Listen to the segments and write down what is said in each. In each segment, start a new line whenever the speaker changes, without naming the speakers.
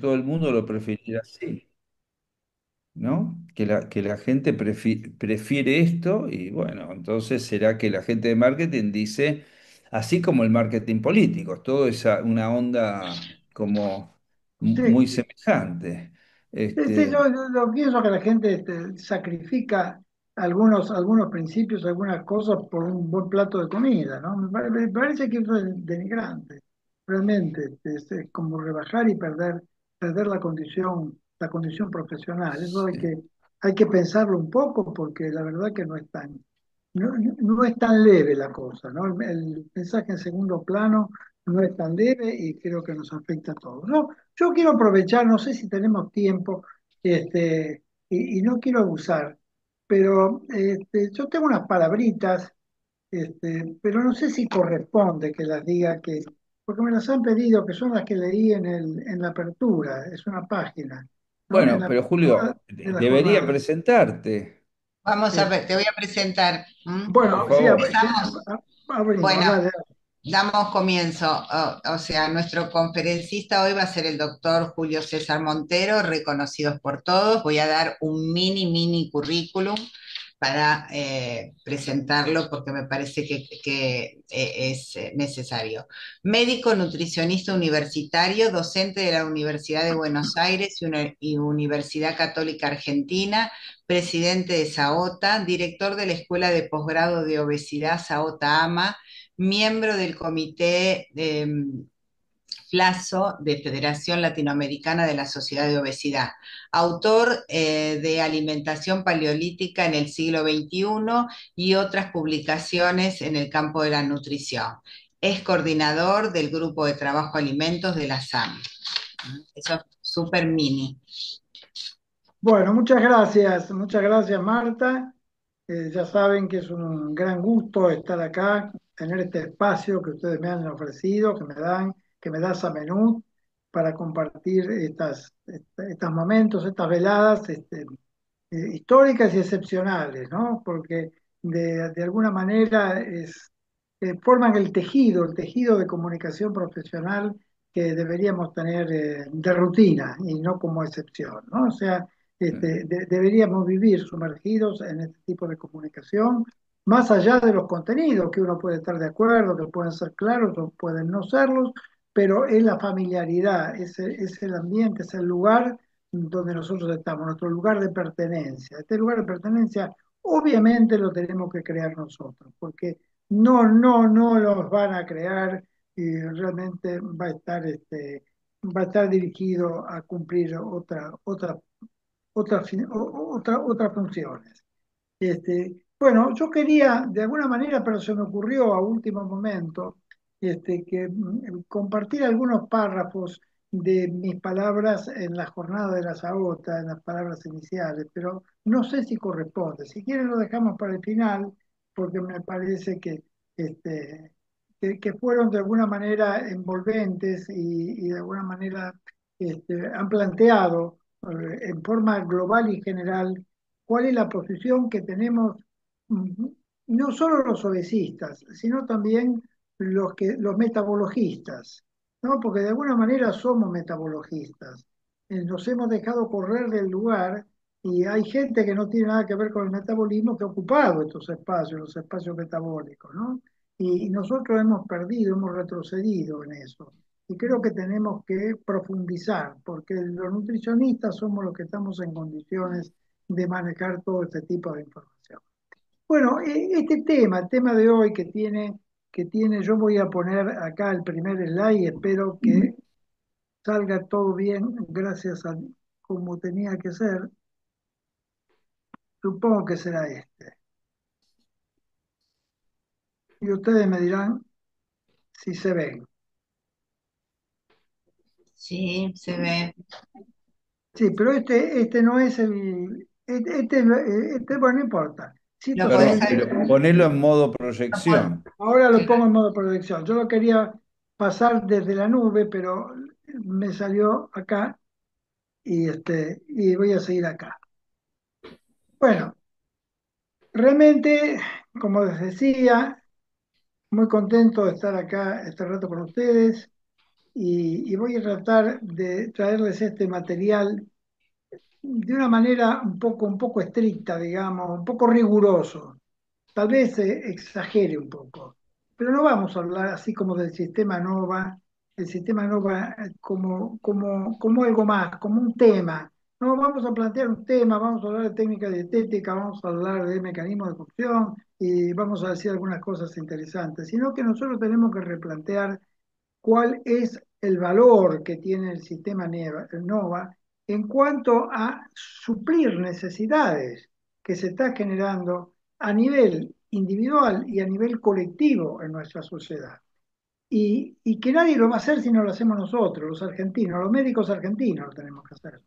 todo el mundo lo prefiriera así, ¿no? Que la gente prefiere esto y bueno, entonces será que la gente de marketing dice, así como el marketing político, todo es una onda como muy
Sí,
semejante.
sí,
Este,
yo pienso que la gente sacrifica algunos principios, algunas cosas por un buen plato de comida, ¿no? Me parece que eso es denigrante. Realmente, es como rebajar y perder la condición profesional. Eso hay que pensarlo un poco porque la verdad que no es tan leve la cosa, ¿no? El mensaje en segundo plano no es tan leve y creo que nos afecta a todos. Yo quiero aprovechar, no sé si tenemos tiempo, y no quiero abusar, pero yo tengo unas palabritas, pero no sé si corresponde que las diga, porque me las han pedido, que son las que leí en la apertura, es una página, ¿no? En
bueno,
la
pero
apertura
Julio,
de la
debería
jornada.
presentarte,
Vamos a
Eh,
ver, te voy a presentar. ¿M?
por
bueno, sí,
favor.
sí,
Empezamos.
abrimos,
Bueno,
dale.
damos comienzo. O sea, nuestro conferencista hoy va a ser el doctor Julio César Montero, reconocidos por todos. Voy a dar un mini currículum para presentarlo porque me parece que es necesario. Médico nutricionista universitario, docente de la Universidad de Buenos Aires y Universidad Católica Argentina, presidente de SAOTA, director de la Escuela de Posgrado de Obesidad SAOTA AMA, miembro del comité FLASO de Federación Latinoamericana de la Sociedad de Obesidad, autor de Alimentación Paleolítica en el siglo XXI y otras publicaciones en el campo de la nutrición. Es coordinador del Grupo de Trabajo Alimentos de la SAM. Eso es súper mini.
Bueno, muchas gracias Marta. Ya saben que es un gran gusto estar acá, tener este espacio que ustedes me han ofrecido, que me das a menú para compartir estos momentos, estas veladas, históricas y excepcionales, ¿no? Porque de alguna manera forman el tejido de comunicación profesional que deberíamos tener de rutina y no como excepción, ¿no? O sea, deberíamos vivir sumergidos en este tipo de comunicación, más allá de los contenidos, que uno puede estar de acuerdo, que pueden ser claros o pueden no serlos, pero es la familiaridad, es el ambiente, es el lugar donde nosotros estamos, nuestro lugar de pertenencia. Este lugar de pertenencia obviamente lo tenemos que crear nosotros, porque no los van a crear y realmente va a estar dirigido a cumplir otras funciones. Bueno, yo quería de alguna manera, pero se me ocurrió a último momento, que compartir algunos párrafos de mis palabras en la jornada de la Sabota, en las palabras iniciales, pero no sé si corresponde. Si quieren lo dejamos para el final, porque me parece este, que fueron de alguna manera envolventes y de alguna manera han planteado en forma global y general cuál es la posición que tenemos, no solo los obesistas, sino también los metabologistas, ¿no? Porque de alguna manera somos metabologistas. Nos hemos dejado correr del lugar y hay gente que no tiene nada que ver con el metabolismo que ha ocupado estos espacios, los espacios metabólicos, ¿no? Y nosotros hemos perdido, hemos retrocedido en eso. Y creo que tenemos que profundizar, porque los nutricionistas somos los que estamos en condiciones de manejar todo este tipo de información. Bueno, este tema, el tema de hoy yo voy a poner acá el primer slide y espero que salga todo bien, gracias a como tenía que ser. Supongo que será este. Y ustedes me dirán si se ven.
Sí, se ve.
Sí, pero este no es bueno, no importa. Si esto
Lo
se
podés
ve
Pero,
bien,
pero ponelo en modo
hacer.
proyección.
ahora lo pongo en modo proyección. Yo lo quería pasar desde la nube, pero me salió acá y voy a seguir acá. Bueno, realmente, como les decía, muy contento de estar acá este rato con ustedes. y voy a tratar de traerles este material de una manera un poco estricta, digamos, un poco riguroso. Tal vez exagere un poco, pero no vamos a hablar así como del sistema NOVA, el sistema NOVA como algo más, como un tema. No vamos a plantear un tema, vamos a hablar de técnica dietética, vamos a hablar de mecanismos de cocción y vamos a decir algunas cosas interesantes, sino que nosotros tenemos que replantear cuál es el valor que tiene el sistema NOVA en cuanto a suplir necesidades que se está generando a nivel individual y a nivel colectivo en nuestra sociedad. Y que nadie lo va a hacer si no lo hacemos nosotros, los argentinos, los médicos argentinos lo tenemos que hacer.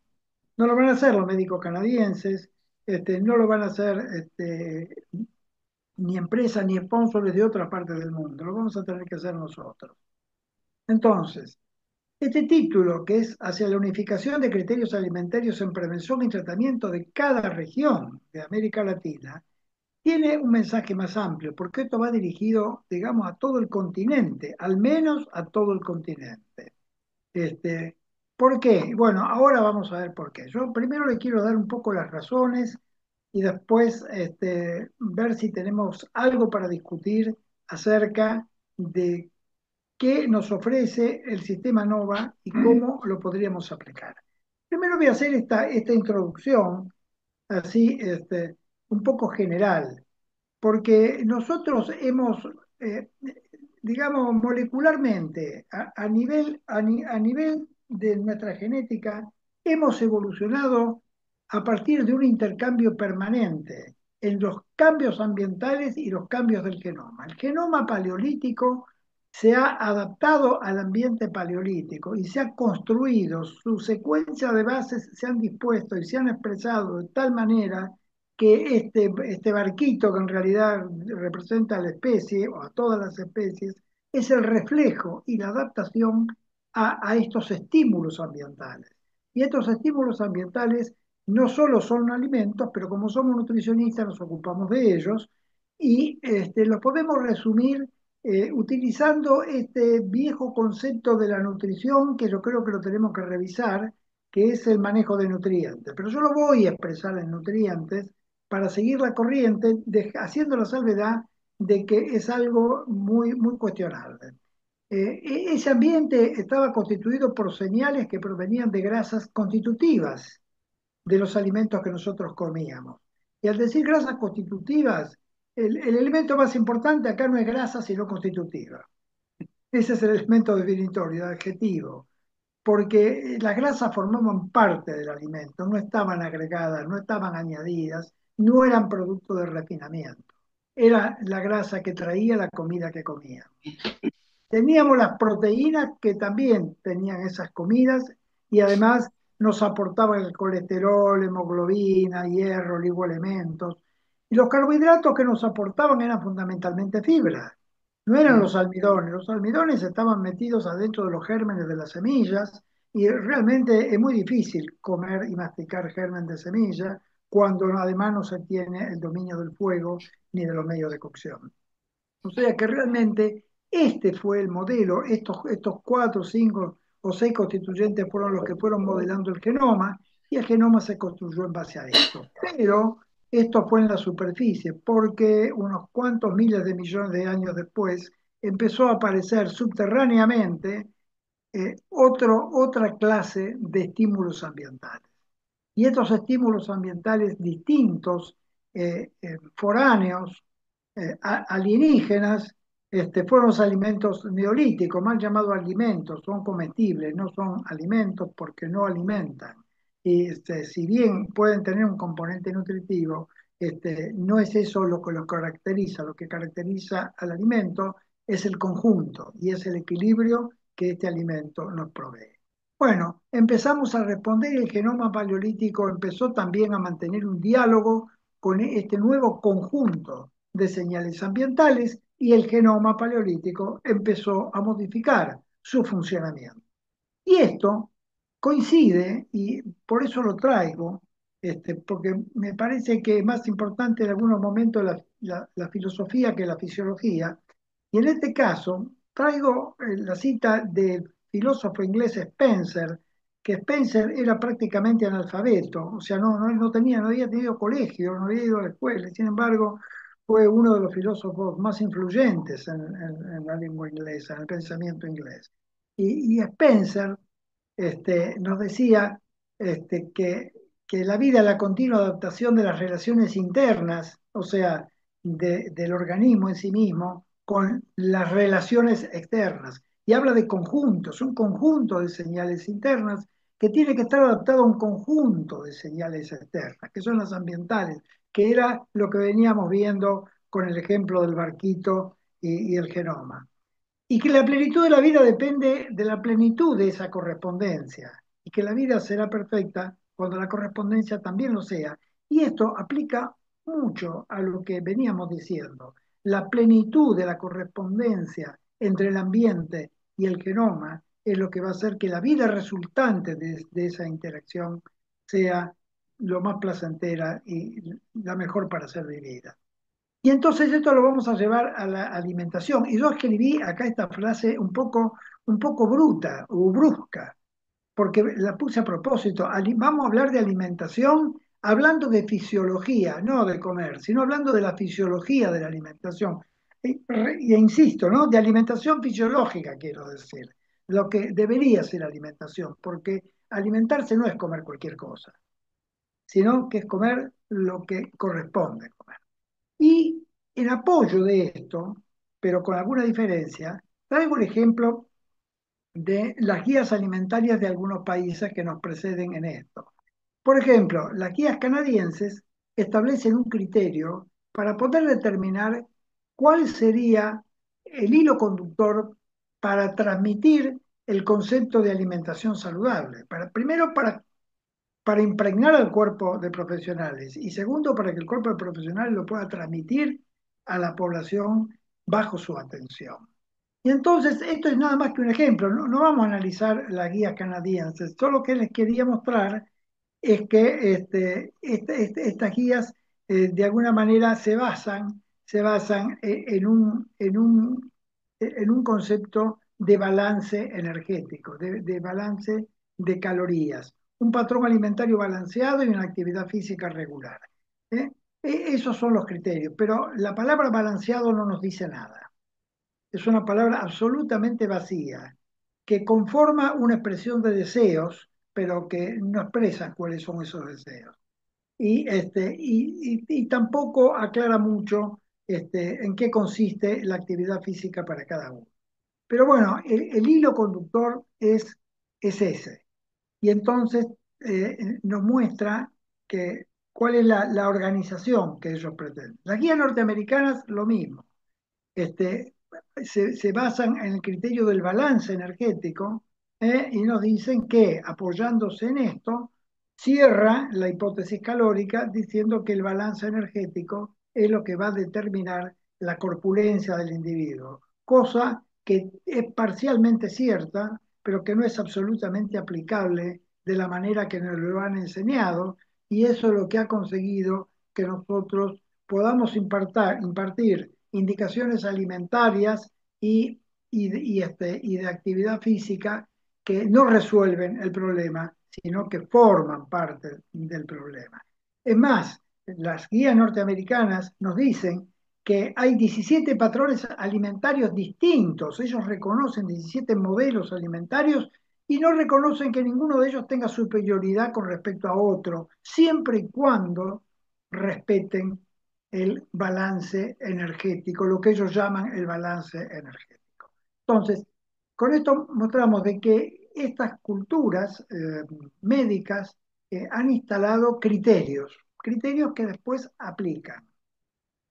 No lo van a hacer los médicos canadienses, no lo van a hacer ni empresas ni sponsors de otras partes del mundo, lo vamos a tener que hacer nosotros. Entonces, este título, que es Hacia la unificación de criterios alimentarios en prevención y tratamiento de cada región de América Latina, tiene un mensaje más amplio, porque esto va dirigido, digamos, a todo el continente, al menos a todo el continente. Este, ¿Por qué? Bueno, ahora vamos a ver por qué. Yo primero le quiero dar un poco las razones y después ver si tenemos algo para discutir acerca de qué nos ofrece el sistema NOVA y cómo lo podríamos aplicar. Primero voy a hacer esta introducción, así, un poco general, porque nosotros hemos, eh, digamos, molecularmente, a nivel de nuestra genética, hemos evolucionado a partir de un intercambio permanente en los cambios ambientales y los cambios del genoma. El genoma paleolítico se ha adaptado al ambiente paleolítico y se ha construido, su secuencia de bases se han dispuesto y se han expresado de tal manera que este barquito, que en realidad representa a la especie o a todas las especies, es el reflejo y la adaptación a estos estímulos ambientales. Y estos estímulos ambientales no solo son alimentos, pero como somos nutricionistas nos ocupamos de ellos y los podemos resumir utilizando este viejo concepto de la nutrición que yo creo que lo tenemos que revisar, que es el manejo de nutrientes. Pero yo lo voy a expresar en nutrientes para seguir la corriente, haciendo la salvedad de que es algo muy cuestionable. Ese ambiente estaba constituido por señales que provenían de grasas constitutivas de los alimentos que nosotros comíamos. Y al decir grasas constitutivas, el elemento más importante acá no es grasa, sino constitutiva. Ese es el elemento definitorio, el adjetivo, porque las grasas formaban parte del alimento, no estaban agregadas, no estaban añadidas, no eran producto de refinamiento. Era la grasa que traía la comida que comíamos. Teníamos las proteínas que también tenían esas comidas y además nos aportaban el colesterol, hemoglobina, hierro, oligoelementos. Y los carbohidratos que nos aportaban eran fundamentalmente fibra, no eran
Mm.
los almidones. Los almidones estaban metidos adentro de los gérmenes de las semillas y realmente es muy difícil comer y masticar germen de semilla cuando además no se tiene el dominio del fuego ni de los medios de cocción. O sea que realmente este fue el modelo, estos cuatro, cinco o seis constituyentes fueron los que fueron modelando el genoma y el genoma se construyó en base a esto. Pero esto fue en la superficie, porque unos cuantos miles de millones de años después empezó a aparecer subterráneamente otra clase de estímulos ambientales. Y estos estímulos ambientales distintos, foráneos, alienígenas, fueron los alimentos neolíticos, mal llamados alimentos, son comestibles, no son alimentos porque no alimentan. Y si bien pueden tener un componente nutritivo, no es eso lo que los caracteriza. Lo que caracteriza al alimento es el conjunto y es el equilibrio que este alimento nos provee. Bueno, empezamos a responder y el genoma paleolítico empezó también a mantener un diálogo con este nuevo conjunto de señales ambientales y el genoma paleolítico empezó a modificar su funcionamiento. Y esto coincide, y por eso lo traigo, porque me parece que es más importante en algunos momentos la filosofía que la fisiología, y en este caso traigo la cita del filósofo inglés Spencer, que Spencer era prácticamente analfabeto, o sea, no había tenido colegio, no había ido a la escuela, sin embargo, fue uno de los filósofos más influyentes en la lengua inglesa, en el pensamiento inglés. Y Spencer nos decía que la vida es la continua adaptación de las relaciones internas, o sea, del organismo en sí mismo, con las relaciones externas. Y habla de conjuntos, un conjunto de señales internas que tiene que estar adaptado a un conjunto de señales externas, que son las ambientales, que era lo que veníamos viendo con el ejemplo del barquito y el genoma. Y que la plenitud de la vida depende de la plenitud de esa correspondencia. Y que la vida será perfecta cuando la correspondencia también lo sea. Y esto aplica mucho a lo que veníamos diciendo. La plenitud de la correspondencia entre el ambiente y el genoma es lo que va a hacer que la vida resultante de esa interacción sea lo más placentera y la mejor para ser vivida. Y entonces esto lo vamos a llevar a la alimentación. Y yo escribí acá esta frase un poco bruta o brusca, porque la puse a propósito. Vamos a hablar de alimentación hablando de fisiología, no de comer, sino hablando de la fisiología de la alimentación. Y insisto, ¿no? De alimentación fisiológica, quiero decir, lo que debería ser alimentación, porque alimentarse no es comer cualquier cosa, sino que es comer lo que corresponde comer. Y en apoyo de esto, pero con alguna diferencia, traigo el ejemplo de las guías alimentarias de algunos países que nos preceden en esto. Por ejemplo, las guías canadienses establecen un criterio para poder determinar cuál sería el hilo conductor para transmitir el concepto de alimentación saludable. Primero, para impregnar al cuerpo de profesionales y segundo, para que el cuerpo de profesionales lo pueda transmitir a la población bajo su atención. Y entonces, esto es nada más que un ejemplo, no vamos a analizar las guías canadienses, solo que les quería mostrar es que estas guías de alguna manera se basan en un concepto de balance energético, de balance de calorías, un patrón alimentario balanceado y una actividad física regular. ¿eh? Esos son los criterios, pero la palabra balanceado no nos dice nada. Es una palabra absolutamente vacía, que conforma una expresión de deseos, pero que no expresa cuáles son esos deseos. Y tampoco aclara mucho en qué consiste la actividad física para cada uno. Pero bueno, el hilo conductor es ese. Y entonces nos muestra cuál es la organización que ellos pretenden. Las guías norteamericanas, lo mismo. Este, se basan en el criterio del balance energético, y nos dicen que apoyándose en esto, cierra la hipótesis calórica diciendo que el balance energético es lo que va a determinar la corpulencia del individuo, cosa que es parcialmente cierta, pero que no es absolutamente aplicable de la manera que nos lo han enseñado, y eso es lo que ha conseguido que nosotros podamos impartir indicaciones alimentarias y de actividad física que no resuelven el problema, sino que forman parte del problema. Es más, las guías norteamericanas nos dicen que hay 17 patrones alimentarios distintos. Ellos reconocen 17 modelos alimentarios y no reconocen que ninguno de ellos tenga superioridad con respecto a otro, siempre y cuando respeten el balance energético, lo que ellos llaman el balance energético. Entonces, con esto mostramos de que estas culturas médicas han instalado criterios que después aplican.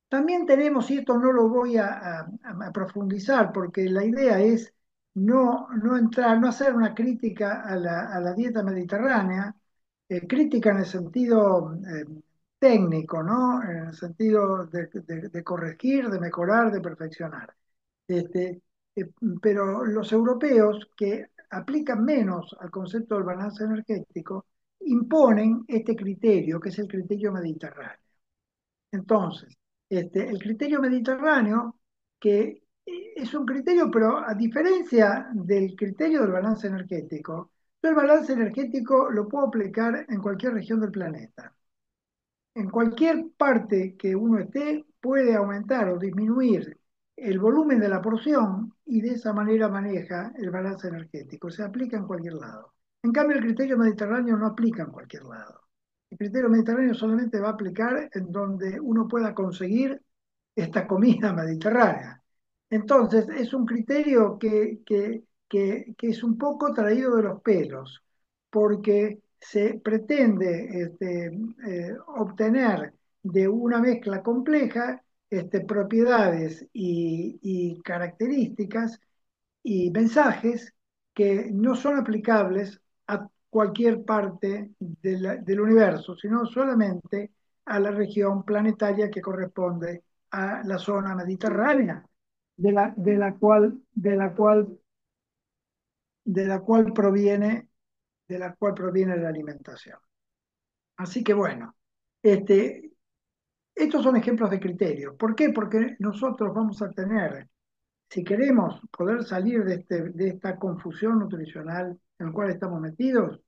También tenemos, y esto no lo voy a profundizar, porque la idea es no entrar, no hacer una crítica a la dieta mediterránea, crítica en el sentido técnico, ¿no? En el sentido de corregir, de mejorar, de perfeccionar. Este, eh, pero los europeos que aplican menos al concepto del balance energético imponen este criterio, que es el criterio mediterráneo. Entonces, el criterio mediterráneo, que es un criterio, pero a diferencia del criterio del balance energético, yo el balance energético lo puedo aplicar en cualquier región del planeta. En cualquier parte que uno esté, puede aumentar o disminuir el volumen de la porción y de esa manera maneja el balance energético. Se aplica en cualquier lado. En cambio, el criterio mediterráneo no aplica en cualquier lado. El criterio mediterráneo solamente va a aplicar en donde uno pueda conseguir esta comida mediterránea. Entonces, es un criterio que es un poco traído de los pelos, porque se pretende obtener de una mezcla compleja propiedades y características y mensajes que no son aplicables a cualquier parte del universo, sino solamente a la región planetaria que corresponde a la zona mediterránea, de la cual proviene, de la cual proviene la alimentación. Así que bueno, este, estos son ejemplos de criterios. ¿Por qué? Porque nosotros vamos a tener, si queremos poder salir de esta confusión nutricional en la cual estamos metidos,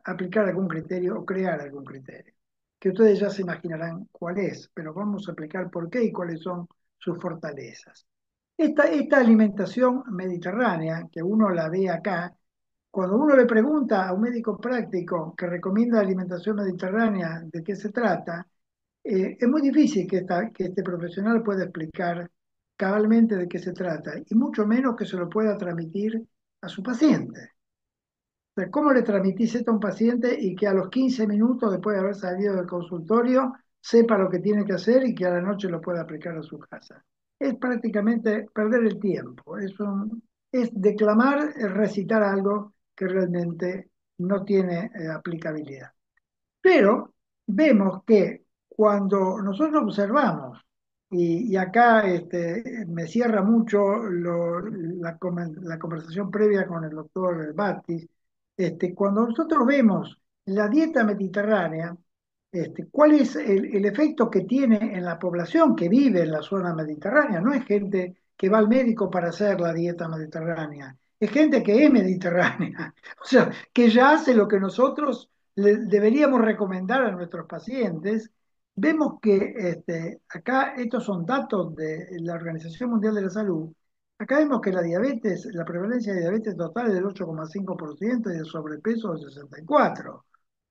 aplicar algún criterio o crear algún criterio, que ustedes ya se imaginarán cuál es, pero vamos a explicar por qué y cuáles son sus fortalezas. Esta alimentación mediterránea, que uno la ve acá, cuando uno le pregunta a un médico práctico que recomienda alimentación mediterránea de qué se trata, es muy difícil que este profesional pueda explicar cabalmente de qué se trata, y mucho menos que se lo pueda transmitir a su paciente. O sea, ¿cómo le transmitís esto a un paciente y que a los 15 minutos después de haber salido del consultorio sepa lo que tiene que hacer y que a la noche lo pueda aplicar a su casa? Es prácticamente perder el tiempo, es declamar, es recitar algo que realmente no tiene aplicabilidad. Pero vemos que cuando nosotros observamos, y acá me cierra mucho la conversación previa con el doctor Batis, cuando nosotros vemos la dieta mediterránea, ¿cuál es el efecto que tiene en la población que vive en la zona mediterránea? No es gente que va al médico para hacer la dieta mediterránea, es gente que es mediterránea, o sea, que ya hace lo que nosotros deberíamos recomendar a nuestros pacientes. Vemos que acá estos son datos de la Organización Mundial de la Salud. Acá vemos que la diabetes, la prevalencia de diabetes total es del 8,5% y de sobrepeso del 64%.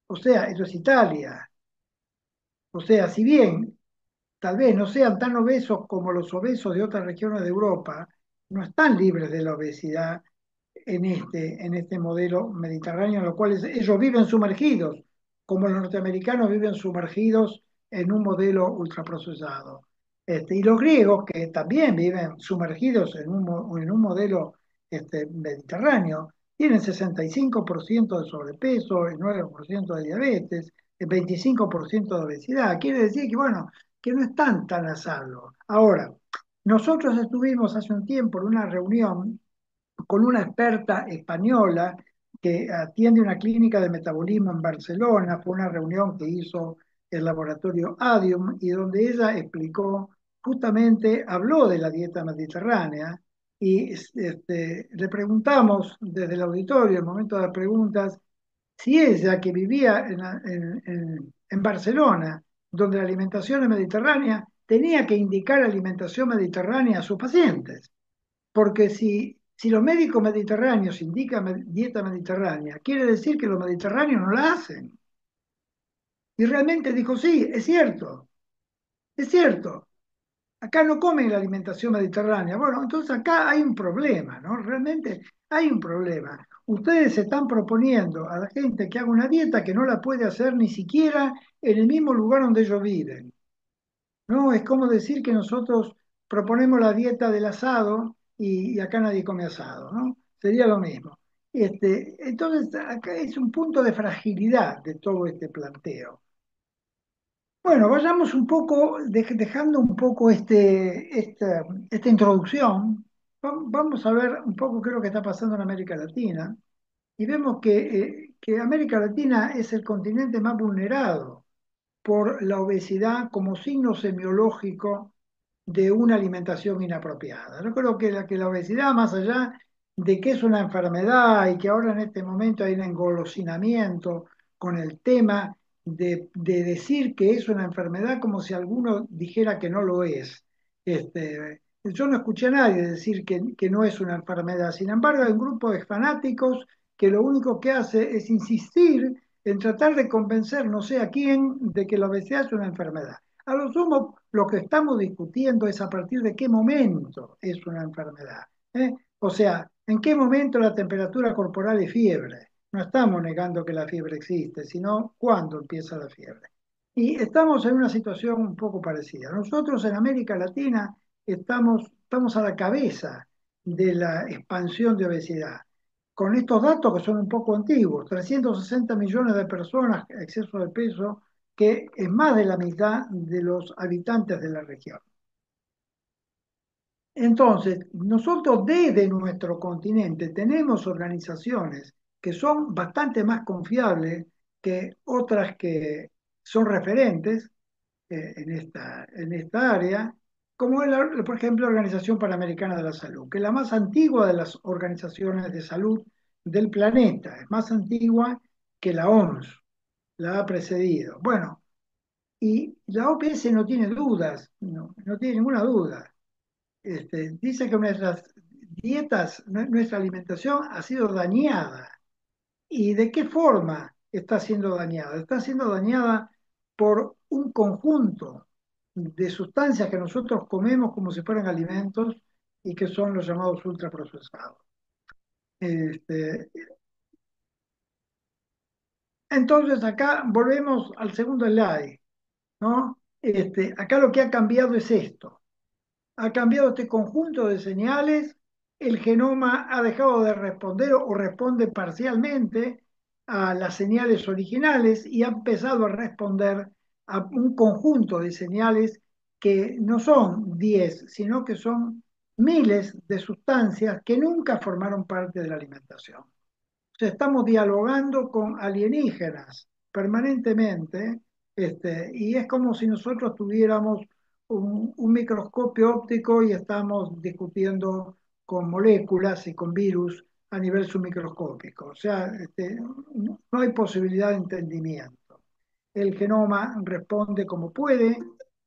O sea, eso es Italia. O sea, si bien tal vez no sean tan obesos como los obesos de otras regiones de Europa, no están libres de la obesidad en este modelo mediterráneo, en lo cual ellos viven sumergidos, como los norteamericanos viven sumergidos en un modelo ultraprocesado. Y los griegos, que también viven sumergidos en un modelo mediterráneo, tienen 65% de sobrepeso, el 9% de diabetes, el 25% de obesidad. Quiere decir que, bueno, que no están tan a salvo. Ahora, nosotros estuvimos hace un tiempo en una reunión con una experta española que atiende una clínica de metabolismo en Barcelona. Fue una reunión que hizo el laboratorio Adium y donde ella explicó, justamente habló de la dieta mediterránea y le preguntamos desde el auditorio, en el momento de las preguntas, si ella que vivía en Barcelona, donde la alimentación es mediterránea, tenía que indicar alimentación mediterránea a sus pacientes. Porque si los médicos mediterráneos indican dieta mediterránea, quiere decir que los mediterráneos no la hacen. Y realmente dijo, sí, es cierto, es cierto. Acá no comen la alimentación mediterránea. Bueno, entonces acá hay un problema, ¿no? Realmente hay un problema. Ustedes se están proponiendo a la gente que haga una dieta que no la puede hacer ni siquiera en el mismo lugar donde ellos viven. ¿No? Es como decir que nosotros proponemos la dieta del asado y acá nadie come asado, ¿no? Sería lo mismo. Entonces, acá es un punto de fragilidad de todo este planteo. Bueno, vayamos un poco, dejando un poco esta introducción, vamos a ver un poco qué es lo que está pasando en América Latina y vemos que América Latina es el continente más vulnerado por la obesidad como signo semiológico de una alimentación inapropiada. Yo creo que la obesidad, más allá de que es una enfermedad y que ahora en este momento hay un engolosinamiento con el tema de decir que es una enfermedad como si alguno dijera que no lo es. Yo no escuché a nadie decir que no es una enfermedad. Sin embargo, hay un grupo de fanáticos que lo único que hace es insistir en tratar de convencer no sé a quién de que la obesidad es una enfermedad. A lo sumo, lo que estamos discutiendo es a partir de qué momento es una enfermedad. ¿Eh? O sea, en qué momento la temperatura corporal es fiebre. No estamos negando que la fiebre existe, sino cuándo empieza la fiebre. Y estamos en una situación un poco parecida. Nosotros en América Latina estamos a la cabeza de la expansión de obesidad. Con estos datos que son un poco antiguos, 360 millones de personas, exceso de peso, que es más de la mitad de los habitantes de la región. Entonces, nosotros desde nuestro continente tenemos organizaciones que son bastante más confiables que otras que son referentes en esta área, como por ejemplo, la Organización Panamericana de la Salud, que es la más antigua de las organizaciones de salud del planeta, es más antigua que la OMS, la ha precedido. Bueno, y la OPS no tiene dudas, no tiene ninguna duda. Dice que nuestras dietas, nuestra alimentación ha sido dañada. ¿Y de qué forma está siendo dañada? Está siendo dañada por un conjunto de sustancias que nosotros comemos como si fueran alimentos y que son los llamados ultraprocesados. Este, entonces acá volvemos al segundo slide, ¿no? Acá lo que ha cambiado es esto. Ha cambiado este conjunto de señales, el genoma ha dejado de responder o responde parcialmente a las señales originales y ha empezado a responder a un conjunto de señales que no son 10, sino que son miles de sustancias que nunca formaron parte de la alimentación. O sea, estamos dialogando con alienígenas permanentemente, y es como si nosotros tuviéramos un microscopio óptico y estamos discutiendo con moléculas y con virus a nivel submicroscópico. O sea, no hay posibilidad de entendimiento. El genoma responde como puede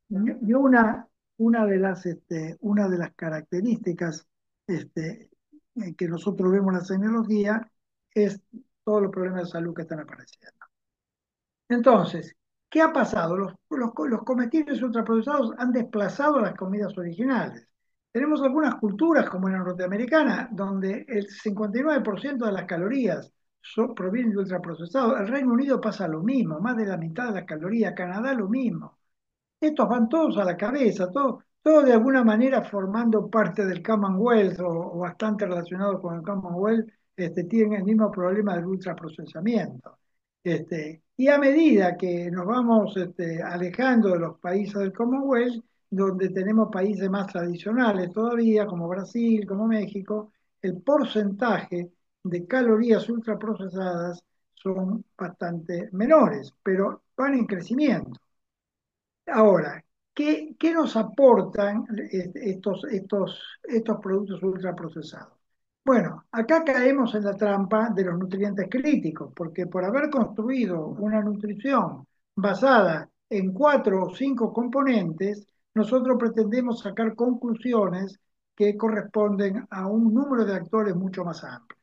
y una de las características que nosotros vemos en la semiología es todos los problemas de salud que están apareciendo. Entonces, ¿qué ha pasado? Los comestibles ultraprocesados han desplazado las comidas originales. Tenemos algunas culturas, como en la norteamericana, donde el 59% de las calorías provienen de ultraprocesados. El Reino Unido pasa lo mismo, más de la mitad de las calorías. Canadá lo mismo. Estos van todos a la cabeza, todo de alguna manera formando parte del Commonwealth o bastante relacionado con el Commonwealth, tienen el mismo problema del ultraprocesamiento. Y a medida que nos vamos alejando de los países del Commonwealth, donde tenemos países más tradicionales todavía, como Brasil, como México, el porcentaje de calorías ultraprocesadas son bastante menores, pero van en crecimiento. Ahora, ¿qué nos aportan estos productos ultraprocesados? Bueno, acá caemos en la trampa de los nutrientes críticos, porque por haber construido una nutrición basada en 4 o 5 componentes, nosotros pretendemos sacar conclusiones que corresponden a un número de actores mucho más amplio.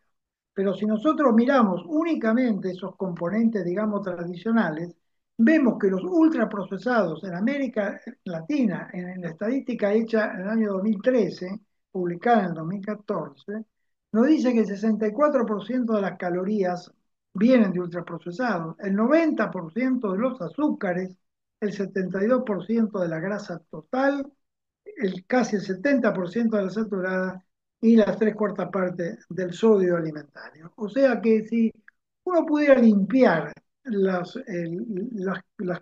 Pero si nosotros miramos únicamente esos componentes, digamos, tradicionales, vemos que los ultraprocesados en América Latina, en la estadística hecha en el año 2013, publicada en el 2014, nos dice que el 64% de las calorías vienen de ultraprocesados, el 90% de los azúcares, el 72% de la grasa total, casi el 70% de la saturada y las 3/4 partes del sodio alimentario. O sea que si uno pudiera limpiar las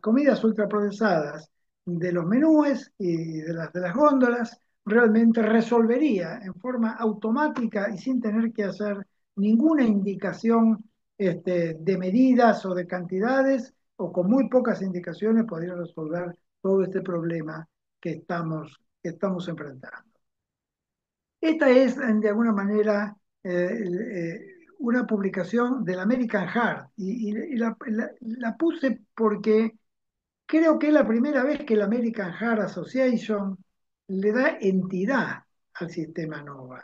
comidas ultraprocesadas de los menúes y de las góndolas, realmente resolvería en forma automática y sin tener que hacer ninguna indicación de medidas o de cantidades, o con muy pocas indicaciones podría resolver todo este problema que que estamos enfrentando. Esta es, de alguna manera, una publicación del American Heart y la puse porque creo que es la primera vez que la American Heart Association le da entidad al sistema NOVA,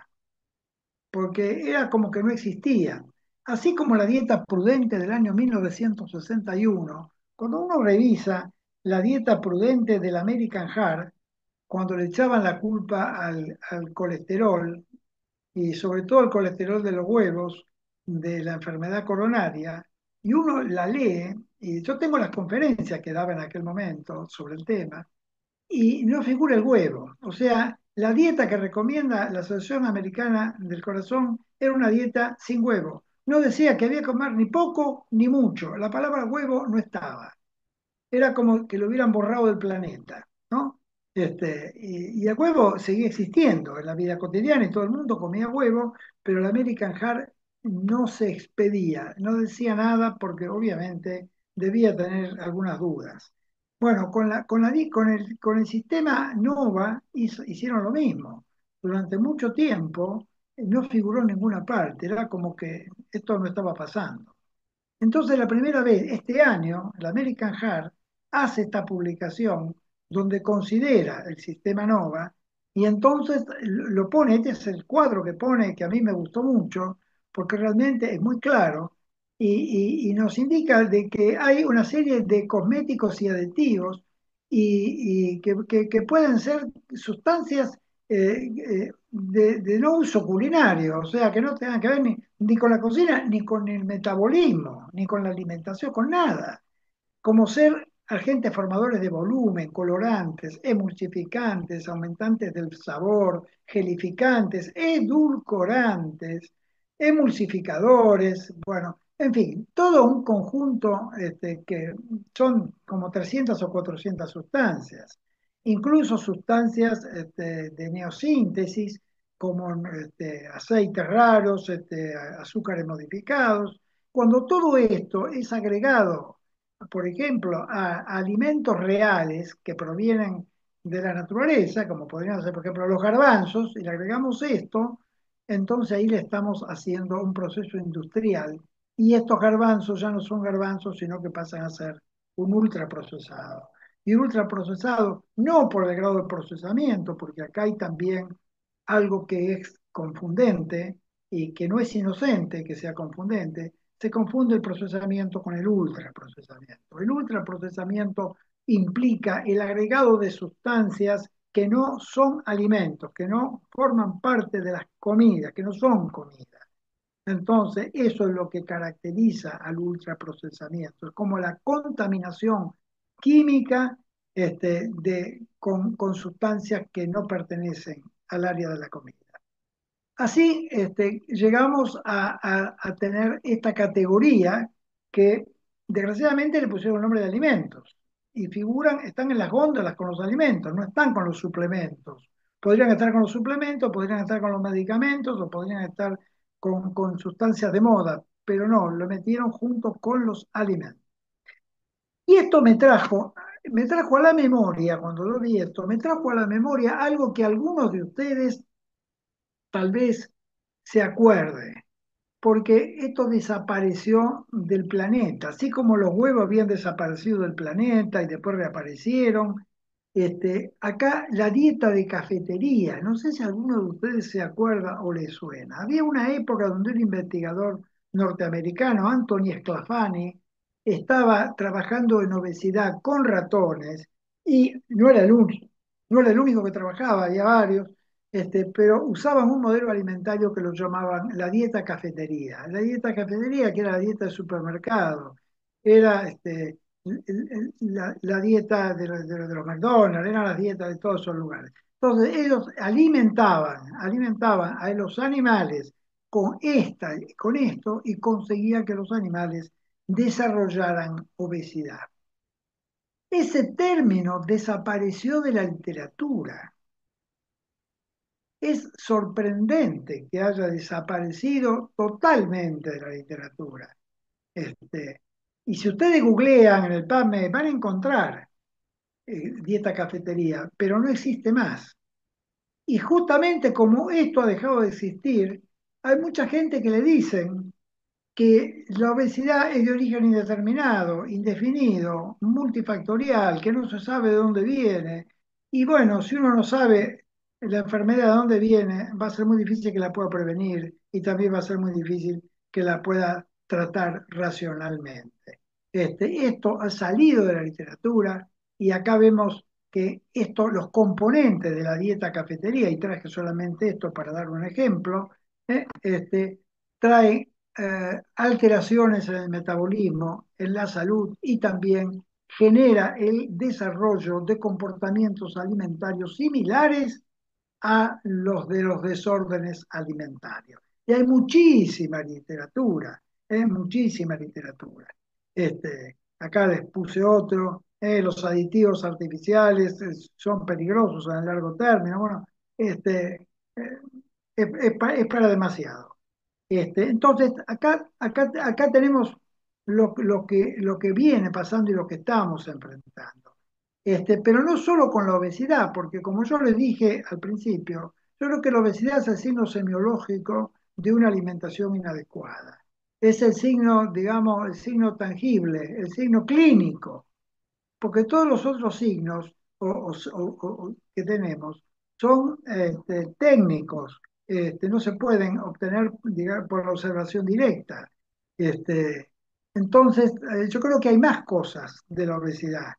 porque era como que no existía. Así como la dieta prudente del año 1961, cuando uno revisa la dieta prudente del American Heart, cuando le echaban la culpa al colesterol, y sobre todo el colesterol de los huevos, de la enfermedad coronaria, y uno la lee, y yo tengo las conferencias que daba en aquel momento sobre el tema, y no figura el huevo. O sea, la dieta que recomienda la Asociación Americana del Corazón era una dieta sin huevo. No decía que había que comer ni poco ni mucho. La palabra huevo no estaba. Era como que lo hubieran borrado del planeta, ¿no? Y el huevo seguía existiendo en la vida cotidiana y todo el mundo comía huevo, pero el American Heart no se expedía, no decía nada porque obviamente debía tener algunas dudas. Bueno, con el sistema NOVA hicieron lo mismo. Durante mucho tiempo no figuró en ninguna parte, era como que esto no estaba pasando. Entonces, la primera vez este año, la American Heart hace esta publicación donde considera el sistema NOVA y entonces lo pone, este es el cuadro que pone, que a mí me gustó mucho, porque realmente es muy claro y nos indica de que hay una serie de cosméticos y aditivos y que pueden ser sustancias de no uso culinario, o sea, que no tengan que ver ni con la cocina, ni con el metabolismo, ni con la alimentación, con nada, como ser agentes formadores de volumen, colorantes, emulsificantes, aumentantes del sabor, gelificantes, edulcorantes, emulsificadores, bueno, en fin, todo un conjunto que son como 300 o 400 sustancias, incluso sustancias de neosíntesis, como aceites raros, azúcares modificados. Cuando todo esto es agregado, por ejemplo, a alimentos reales que provienen de la naturaleza, como podrían ser, por ejemplo, los garbanzos, y le agregamos esto, entonces ahí le estamos haciendo un proceso industrial y estos garbanzos ya no son garbanzos, sino que pasan a ser un ultraprocesado. Y ultraprocesado no por el grado de procesamiento, porque acá hay también algo que es confundente y que no es inocente que sea confundente, se confunde el procesamiento con el ultraprocesamiento. El ultraprocesamiento implica el agregado de sustancias que no son alimentos, que no forman parte de las comidas, que no son comidas. Entonces, eso es lo que caracteriza al ultraprocesamiento, es como la contaminación química con sustancias que no pertenecen al área de la comida. Así llegamos a tener esta categoría que desgraciadamente le pusieron el nombre de alimentos y están en las góndolas con los alimentos, no están con los suplementos. Podrían estar con los suplementos, podrían estar con los medicamentos o podrían estar con sustancias de moda, pero no, lo metieron junto con los alimentos. Y esto me trajo a la memoria, cuando lo vi esto, me trajo a la memoria algo que algunos de ustedes tal vez se acuerde, porque esto desapareció del planeta, así como los huevos habían desaparecido del planeta y después reaparecieron. Acá la dieta de cafetería, no sé si alguno de ustedes se acuerda o le suena. Había una época donde un investigador norteamericano, Anthony Sclafani, estaba trabajando en obesidad con ratones y no era el único que trabajaba, había varios, pero usaban un modelo alimentario que lo llamaban la dieta cafetería. La dieta cafetería, que era la dieta de supermercado, era la dieta de los McDonald's, eran las dietas de todos esos lugares. Entonces ellos alimentaban a los animales con esto y conseguían que los animales desarrollaran obesidad. Ese término desapareció de la literatura. Es sorprendente que haya desaparecido totalmente de la literatura. Este, y si ustedes googlean en el PubMed van a encontrar dieta cafetería, pero no existe más. y justamente como esto ha dejado de existir, hay mucha gente que le dicen que la obesidad es de origen indeterminado, indefinido, multifactorial, que no se sabe de dónde viene. Y bueno, si uno no sabe la enfermedad de dónde viene, va a ser muy difícil que la pueda prevenir y también va a ser muy difícil que la pueda tratar racionalmente. Esto ha salido de la literatura y acá vemos que los componentes de la dieta cafetería, y traje solamente esto para dar un ejemplo, trae alteraciones en el metabolismo, en la salud y también genera el desarrollo de comportamientos alimentarios similares a los de los desórdenes alimentarios. Y hay muchísima literatura. Acá les puse otro, los aditivos artificiales son peligrosos a largo término. Bueno, eh, es para demasiado. Entonces, acá tenemos lo que viene pasando y lo que estamos enfrentando. Pero no solo con la obesidad, porque como yo les dije al principio, yo creo que la obesidad es el signo semiológico de una alimentación inadecuada. Es el signo, digamos, el signo tangible, el signo clínico, porque todos los otros signos que tenemos son técnicos, no se pueden obtener digamos, por la observación directa. Este, entonces, yo creo que hay más cosas de la obesidad.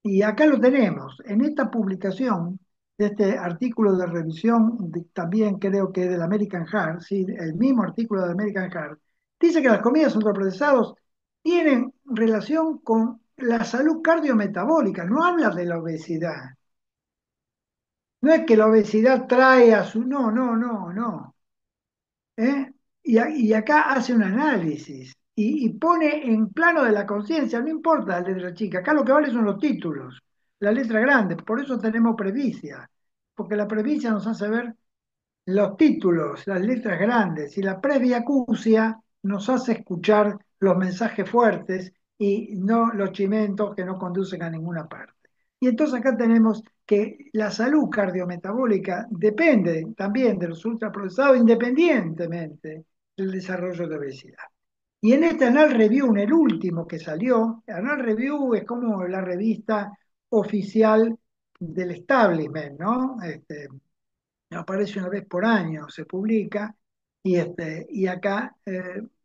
Y acá lo tenemos, en esta publicación de este artículo de revisión, también creo que del American Heart, ¿sí? El mismo artículo del American Heart, dice que las comidas ultraprocesadas tienen relación con la salud cardiometabólica, no habla de la obesidad. No es que la obesidad trae a su... No, no, no, no. ¿Eh? Y acá hace un análisis y pone en plano de la conciencia, no importa la letra chica, acá lo que vale son los títulos, la letra grande, por eso tenemos previcia, porque la previcia nos hace ver los títulos, las letras grandes y la previa acusia nos hace escuchar los mensajes fuertes y no los chimentos que no conducen a ninguna parte. Y entonces acá tenemos que la salud cardiometabólica depende también de los ultraprocesados independientemente del desarrollo de obesidad. Y en este Anal Review, en el último que salió, Anal Review es como la revista oficial del establishment, ¿no? Aparece una vez por año, se publica, y acá,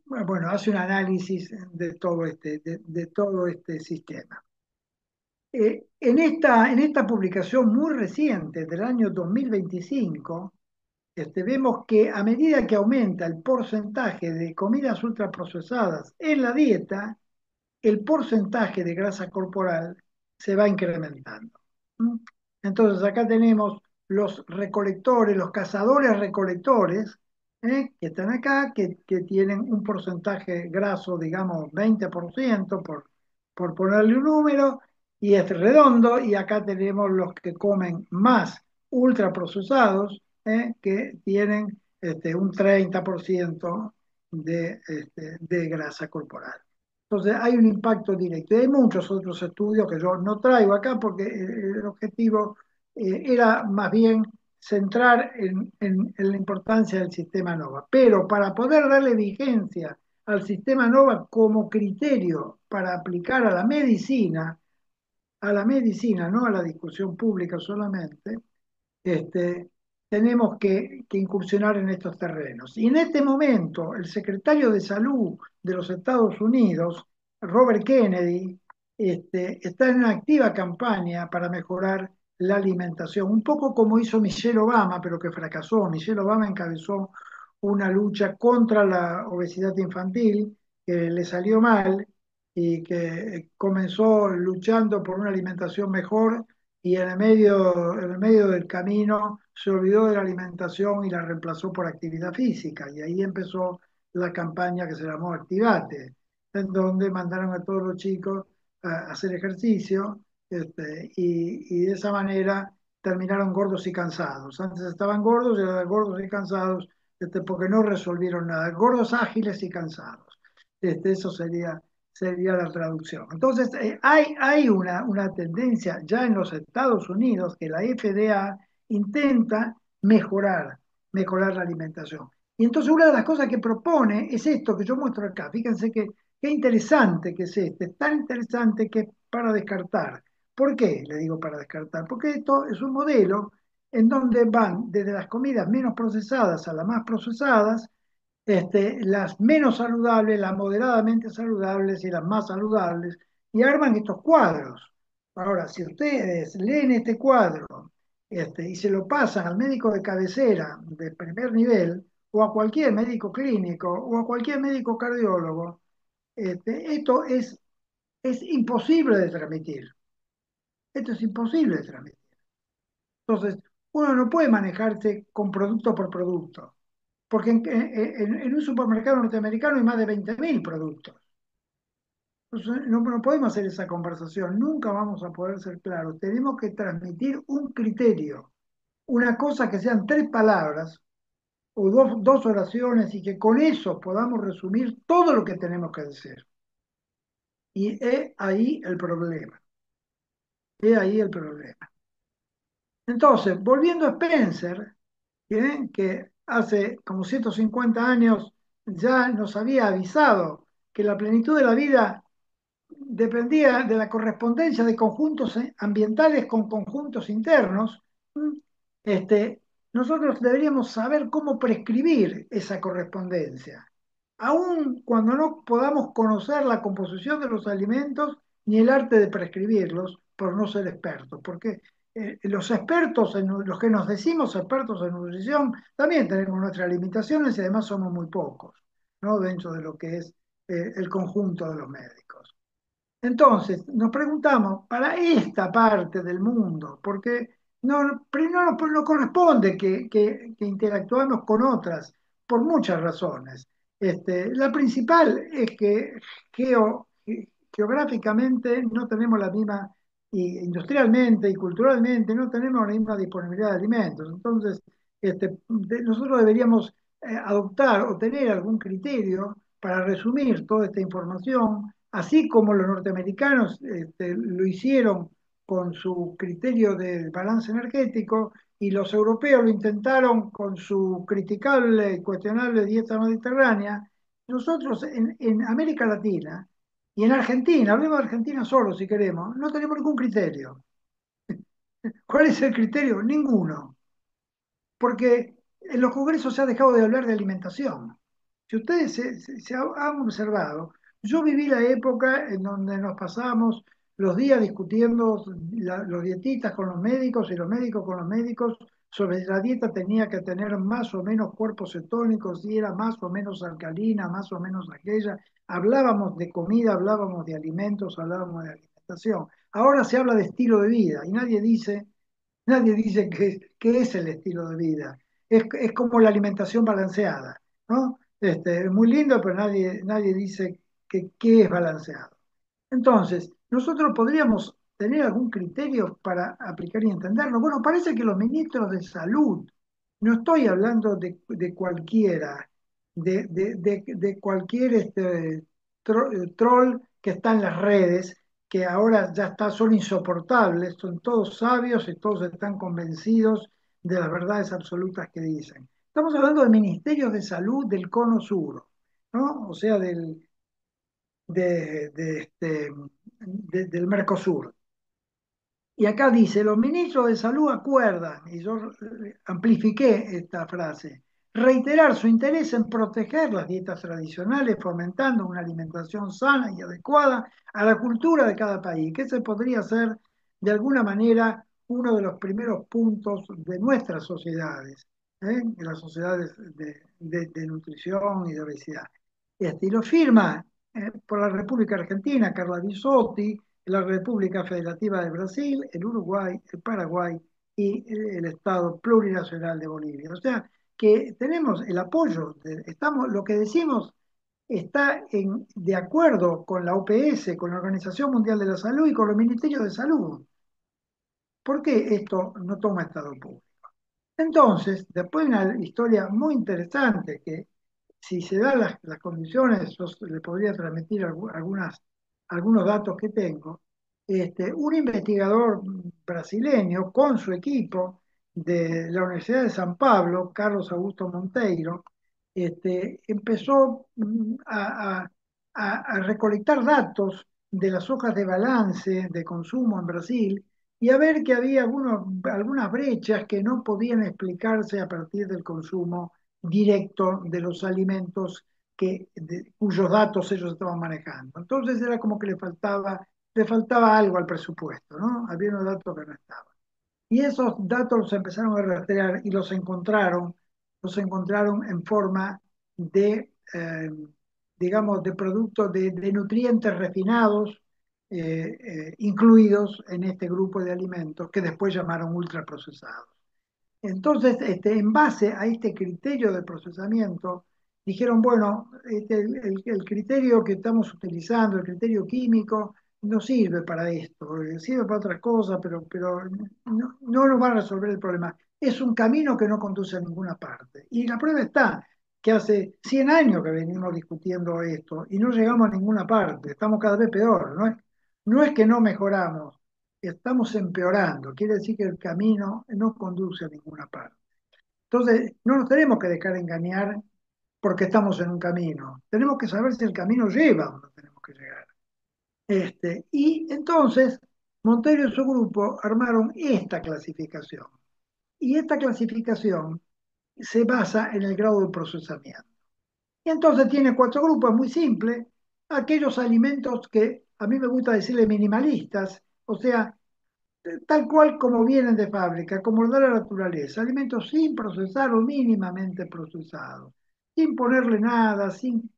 bueno, hace un análisis de todo este sistema. En esta publicación muy reciente del año 2025, vemos que a medida que aumenta el porcentaje de comidas ultraprocesadas en la dieta, el porcentaje de grasa corporal se va incrementando. ¿Mm? Entonces acá tenemos los recolectores, los cazadores recolectores, que están acá, que tienen un porcentaje graso, digamos, 20%, por ponerle un número, y es redondo, y acá tenemos los que comen más ultraprocesados, que tienen un 30% de grasa corporal. Entonces hay un impacto directo. Y hay muchos otros estudios que yo no traigo acá porque el objetivo era más bien centrar en la importancia del sistema NOVA. Pero para poder darle vigencia al sistema NOVA como criterio para aplicar a la medicina, no a la discusión pública solamente, este, tenemos que incursionar en estos terrenos. Y en este momento, el secretario de Salud de los Estados Unidos, Robert Kennedy, está en una activa campaña para mejorar la alimentación, un poco como hizo Michelle Obama, pero que fracasó. Michelle Obama encabezó una lucha contra la obesidad infantil, que le salió mal y que comenzó luchando por una alimentación mejor y en el medio del camino se olvidó de la alimentación y la reemplazó por actividad física. Y ahí empezó la campaña que se llamó Activate, en donde mandaron a todos los chicos a hacer ejercicio, y de esa manera terminaron gordos y cansados. Antes estaban gordos y ahora gordos y cansados, porque no resolvieron nada. Gordos, ágiles y cansados. Eso sería la traducción. Entonces, hay una tendencia ya en los Estados Unidos que la FDA intenta mejorar, mejorar la alimentación. Y entonces una de las cosas que propone es esto que yo muestro acá. Fíjense que qué interesante que es este, tan interesante que es para descartar. ¿Por qué le digo para descartar? Porque esto es un modelo en donde van desde las comidas menos procesadas a las más procesadas, las menos saludables, las moderadamente saludables y las más saludables, y arman estos cuadros. Ahora, si ustedes leen este cuadro y se lo pasan al médico de cabecera de primer nivel, o a cualquier médico clínico, o a cualquier médico cardiólogo, esto es imposible de transmitir. Esto es imposible de transmitir. Entonces, uno no puede manejarse con producto por producto, porque en un supermercado norteamericano hay más de 20.000 productos. Entonces, no podemos hacer esa conversación, nunca vamos a poder ser claros. Tenemos que transmitir un criterio, una cosa que sean 3 palabras o dos oraciones y que con eso podamos resumir todo lo que tenemos que decir. Y es ahí el problema, es ahí el problema. Entonces, volviendo a Spencer, que hace como 150 años ya nos había avisado que la plenitud de la vida dependía de la correspondencia de conjuntos ambientales con conjuntos internos. ¿m? Nosotros deberíamos saber cómo prescribir esa correspondencia, aun cuando no podamos conocer la composición de los alimentos ni el arte de prescribirlos por no ser expertos, porque los expertos, los que nos decimos expertos en nutrición, también tenemos nuestras limitaciones y además somos muy pocos, ¿no? Dentro de lo que es el conjunto de los médicos. Entonces, nos preguntamos, para esta parte del mundo, porque primero no corresponde que interactuemos con otras, por muchas razones. La principal es que geográficamente no tenemos la misma, y industrialmente y culturalmente no tenemos la misma disponibilidad de alimentos. Entonces, nosotros deberíamos adoptar o tener algún criterio para resumir toda esta información, así como los norteamericanos lo hicieron con su criterio de balance energético y los europeos lo intentaron con su criticable y cuestionable dieta mediterránea. Nosotros en América Latina y en Argentina, hablemos de Argentina solo si queremos, no tenemos ningún criterio. ¿Cuál es el criterio? Ninguno, porque en los congresos se ha dejado de hablar de alimentación. Si ustedes han observado, yo viví la época en donde nos pasábamos los días discutiendo los dietistas con los médicos y los médicos con los médicos sobre si la dieta tenía que tener más o menos cuerpos cetónicos, si era más o menos alcalina, más o menos aquella. Hablábamos de comida, hablábamos de alimentos, hablábamos de alimentación. Ahora se habla de estilo de vida y nadie dice qué es el estilo de vida. Es como la alimentación balanceada, ¿no? Es muy lindo, pero nadie dice qué es balanceado. Entonces, nosotros podríamos tener algún criterio para aplicar y entenderlo. Bueno, parece que los ministros de salud, no estoy hablando de cualquiera, de cualquier troll que está en las redes, que ahora ya son insoportables, son todos sabios y todos están convencidos de las verdades absolutas que dicen. Estamos hablando de ministerios de salud del cono sur, ¿no? O sea, del Mercosur. Y acá dice, los ministros de salud acuerdan, y yo amplifiqué esta frase, reiterar su interés en proteger las dietas tradicionales, fomentando una alimentación sana y adecuada a la cultura de cada país, que ese podría ser de alguna manera uno de los primeros puntos de nuestras sociedades, de las sociedades de nutrición y de obesidad. Y lo firma por la República Argentina, Carla Bisotti, la República Federativa de Brasil, el Uruguay, el Paraguay y el Estado Plurinacional de Bolivia. O sea, que tenemos el apoyo, lo que decimos está de acuerdo con la OPS, con la Organización Mundial de la Salud y con los Ministerios de Salud. ¿Por qué esto no toma Estado público? Entonces, después de una historia muy interesante que si se dan las condiciones, yo le podría transmitir algunos datos que tengo. Un investigador brasileño con su equipo de la Universidad de San Pablo, Carlos Augusto Monteiro, empezó a recolectar datos de las hojas de balance de consumo en Brasil y a ver que había algunas brechas que no podían explicarse a partir del consumo directo de los alimentos cuyos datos ellos estaban manejando. Entonces era como que le faltaba algo al presupuesto, ¿no? Había unos datos que no estaban. Y esos datos los empezaron a rastrear y los encontraron en forma digamos, de productos de nutrientes refinados, incluidos en este grupo de alimentos que después llamaron ultraprocesados. Entonces, en base a este criterio de procesamiento, dijeron, bueno, el criterio que estamos utilizando, el criterio químico, no sirve para esto, sirve para otras cosas, pero no nos va a resolver el problema. Es un camino que no conduce a ninguna parte. Y la prueba está que hace 100 años que venimos discutiendo esto y no llegamos a ninguna parte, estamos cada vez peor, no es que no mejoramos, estamos empeorando. Quiere decir que el camino no conduce a ninguna parte. Entonces, no nos tenemos que dejar engañar porque estamos en un camino. Tenemos que saber si el camino lleva a donde tenemos que llegar. Y entonces, Montero y su grupo armaron esta clasificación. Y esta clasificación se basa en el grado de procesamiento. Y entonces tiene cuatro grupos muy simples. Aquellos alimentos que a mí me gusta decirle minimalistas, o sea, tal cual como vienen de fábrica, como lo da la naturaleza, alimentos sin procesar o mínimamente procesados, sin ponerle nada, sin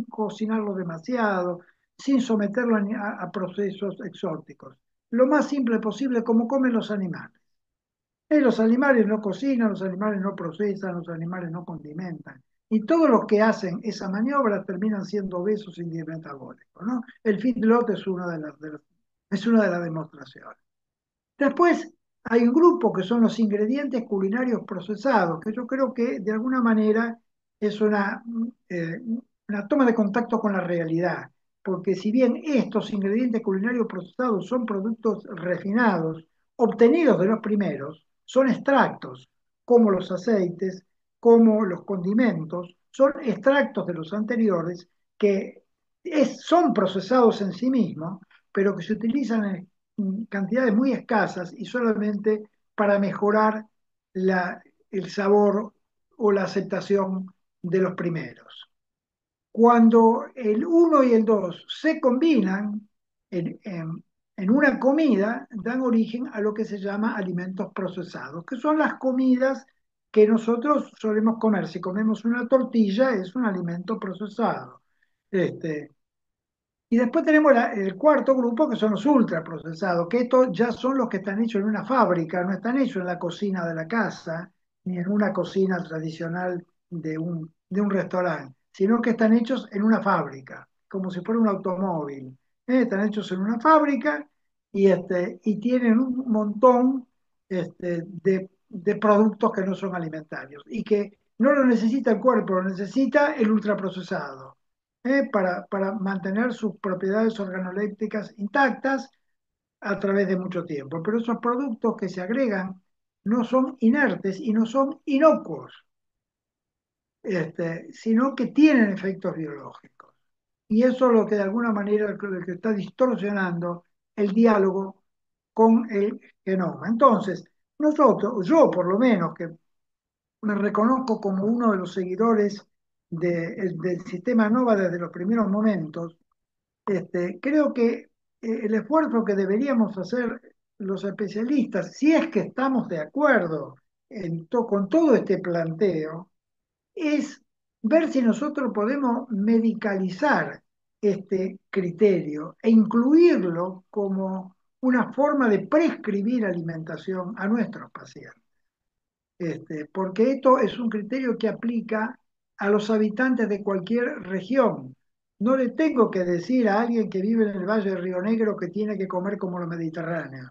cocinarlo demasiado, sin someterlo a procesos exóticos. Lo más simple posible, como comen los animales. Los animales no cocinan, los animales no procesan, los animales no condimentan. Y todos los que hacen esa maniobra terminan siendo obesos y metabólicos, ¿no? El feedlot es es una de las demostraciones. Después hay un grupo que son los ingredientes culinarios procesados, que yo creo que de alguna manera es una toma de contacto con la realidad, porque si bien estos ingredientes culinarios procesados son productos refinados, obtenidos de los primeros, son extractos, como los aceites, como los condimentos, son extractos de los anteriores que son procesados en sí mismos, pero que se utilizan cantidades muy escasas y solamente para mejorar el sabor o la aceptación de los primeros. Cuando el uno y el 2 se combinan en una comida, dan origen a lo que se llama alimentos procesados, que son las comidas que nosotros solemos comer. Si comemos una tortilla, es un alimento procesado. Este, y después tenemos el cuarto grupo, que son los ultraprocesados, que estos ya son los que están hechos en una fábrica, no están hechos en la cocina de la casa, ni en una cocina tradicional de un restaurante, sino que están hechos en una fábrica, como si fuera un automóvil. Están hechos en una fábrica y tienen un montón de productos que no son alimentarios y que no lo necesita el cuerpo, lo necesita el ultraprocesado para mantener sus propiedades organolépticas intactas a través de mucho tiempo. Pero esos productos que se agregan no son inertes y no son inocuos, sino que tienen efectos biológicos. Y eso es lo que de alguna manera lo que está distorsionando el diálogo con el genoma. Entonces, nosotros, yo por lo menos, que me reconozco como uno de los seguidores del sistema NOVA desde los primeros momentos, creo que el esfuerzo que deberíamos hacer los especialistas, si es que estamos de acuerdo con todo este planteo, es ver si nosotros podemos medicalizar este criterio e incluirlo como una forma de prescribir alimentación a nuestros pacientes. Porque esto es un criterio que aplica a los habitantes de cualquier región. No le tengo que decir a alguien que vive en el Valle de Río Negro que tiene que comer como los mediterráneos,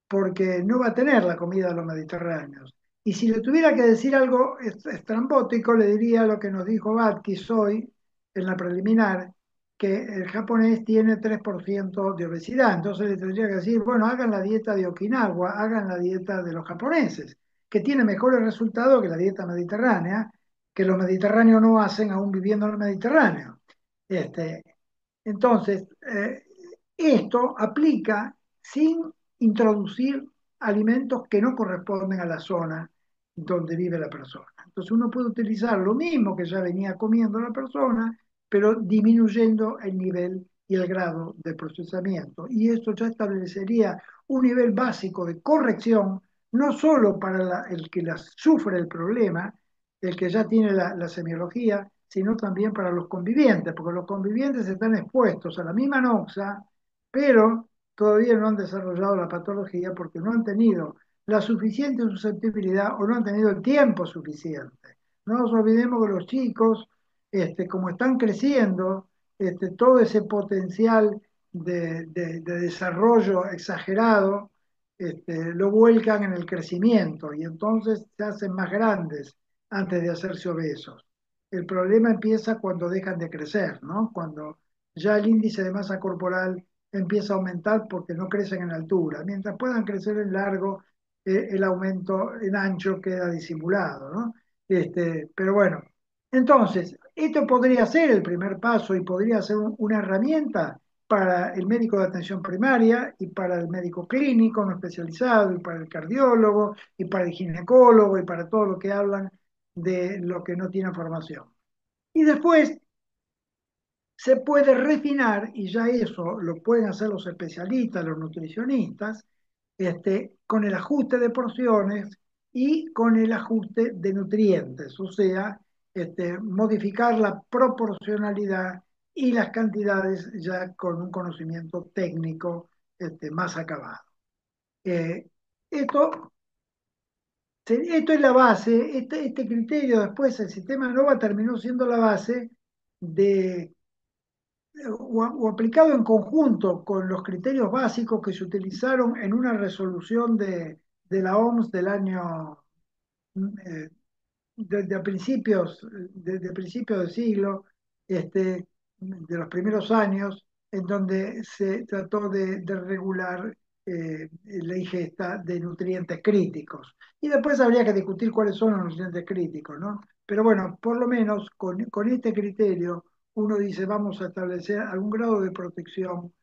porque no va a tener la comida de los mediterráneos. Y si le tuviera que decir algo estrambótico, le diría lo que nos dijo Batkis hoy en la preliminar, que el japonés tiene 3% de obesidad. Entonces le tendría que decir, bueno, hagan la dieta de Okinawa, hagan la dieta de los japoneses, que tiene mejores resultados que la dieta mediterránea, que los mediterráneos no hacen aún viviendo en el Mediterráneo. Este, entonces, esto aplica sin introducir alimentos que no corresponden a la zona donde vive la persona. Entonces uno puede utilizar lo mismo que ya venía comiendo la persona, pero disminuyendo el nivel y el grado de procesamiento. Y esto ya establecería un nivel básico de corrección, no solo para el que sufre el problema, el que ya tiene la semiología, sino también para los convivientes, porque los convivientes están expuestos a la misma noxa, pero todavía no han desarrollado la patología porque no han tenido la suficiente susceptibilidad o no han tenido el tiempo suficiente. No nos olvidemos que los chicos, como están creciendo, todo ese potencial de desarrollo exagerado, lo vuelcan en el crecimiento y entonces se hacen más grandes antes de hacerse obesos. El problema empieza cuando dejan de crecer, ¿no? Cuando ya el índice de masa corporal empieza a aumentar porque no crecen en altura. Mientras puedan crecer en largo, el aumento en ancho queda disimulado, ¿no? Pero bueno, entonces, esto podría ser el primer paso y podría ser una herramienta para el médico de atención primaria y para el médico clínico no especializado y para el cardiólogo y para el ginecólogo y para todo lo que hablan de lo que no tiene formación. Y después se puede refinar, y ya eso lo pueden hacer los especialistas, los nutricionistas, con el ajuste de porciones y con el ajuste de nutrientes, o sea, modificar la proporcionalidad y las cantidades ya con un conocimiento técnico más acabado. Eh, esto, esto es la base, este criterio después, el sistema NOVA terminó siendo la base de o aplicado en conjunto con los criterios básicos que se utilizaron en una resolución de la OMS del año eh, de principios, de principios del siglo, de los primeros años, en donde se trató de regular la ingesta de nutrientes críticos. Y después habría que discutir cuáles son los nutrientes críticos, ¿no? Pero bueno, por lo menos con este criterio uno dice vamos a establecer algún grado de protección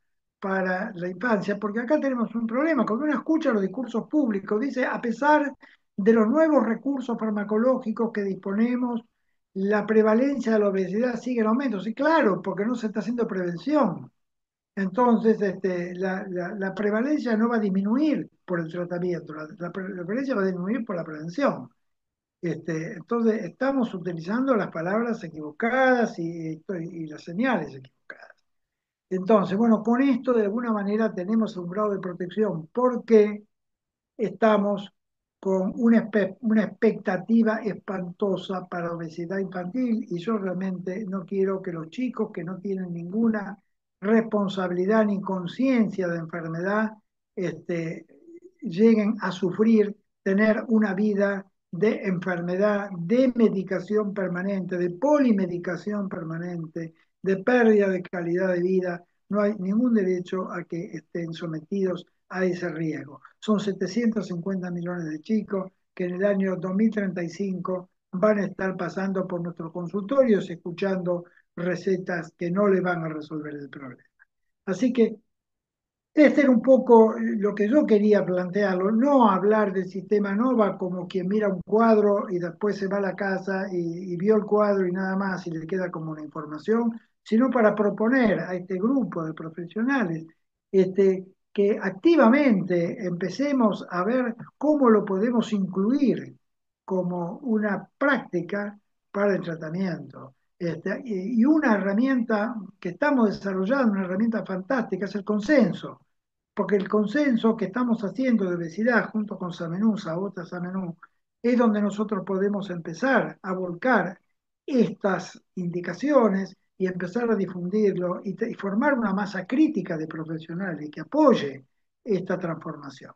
para la infancia, porque acá tenemos un problema, cuando uno escucha los discursos públicos, dice, a pesar de los nuevos recursos farmacológicos que disponemos, la prevalencia de la obesidad sigue en aumento. Sí, claro, porque no se está haciendo prevención. Entonces, la prevalencia no va a disminuir por el tratamiento, la prevalencia va a disminuir por la prevención. Entonces, estamos utilizando las palabras equivocadas y las señales equivocadas. Entonces, bueno, con esto de alguna manera tenemos un grado de protección porque estamos con una expectativa espantosa para obesidad infantil y yo realmente no quiero que los chicos que no tienen ninguna responsabilidad ni conciencia de enfermedad este, lleguen a sufrir, tener una vida de enfermedad, de medicación permanente, de polimedicación permanente, de pérdida de calidad de vida. No hay ningún derecho a que estén sometidos a ese riesgo. Son 750 millones de chicos que en el año 2035 van a estar pasando por nuestros consultorios escuchando recetas que no le van a resolver el problema. Así que este era un poco lo que yo quería plantearlo, no hablar del sistema NOVA como quien mira un cuadro y después se va a la casa y vio el cuadro y nada más y le queda como una información, sino para proponer a este grupo de profesionales que activamente empecemos a ver cómo lo podemos incluir como una práctica para el tratamiento. Y una herramienta que estamos desarrollando, una herramienta fantástica, es el consenso porque el consenso que estamos haciendo de obesidad junto con Samenú, Sabota Samenú, es donde nosotros podemos empezar a volcar estas indicaciones y empezar a difundirlo y formar una masa crítica de profesionales que apoye esta transformación.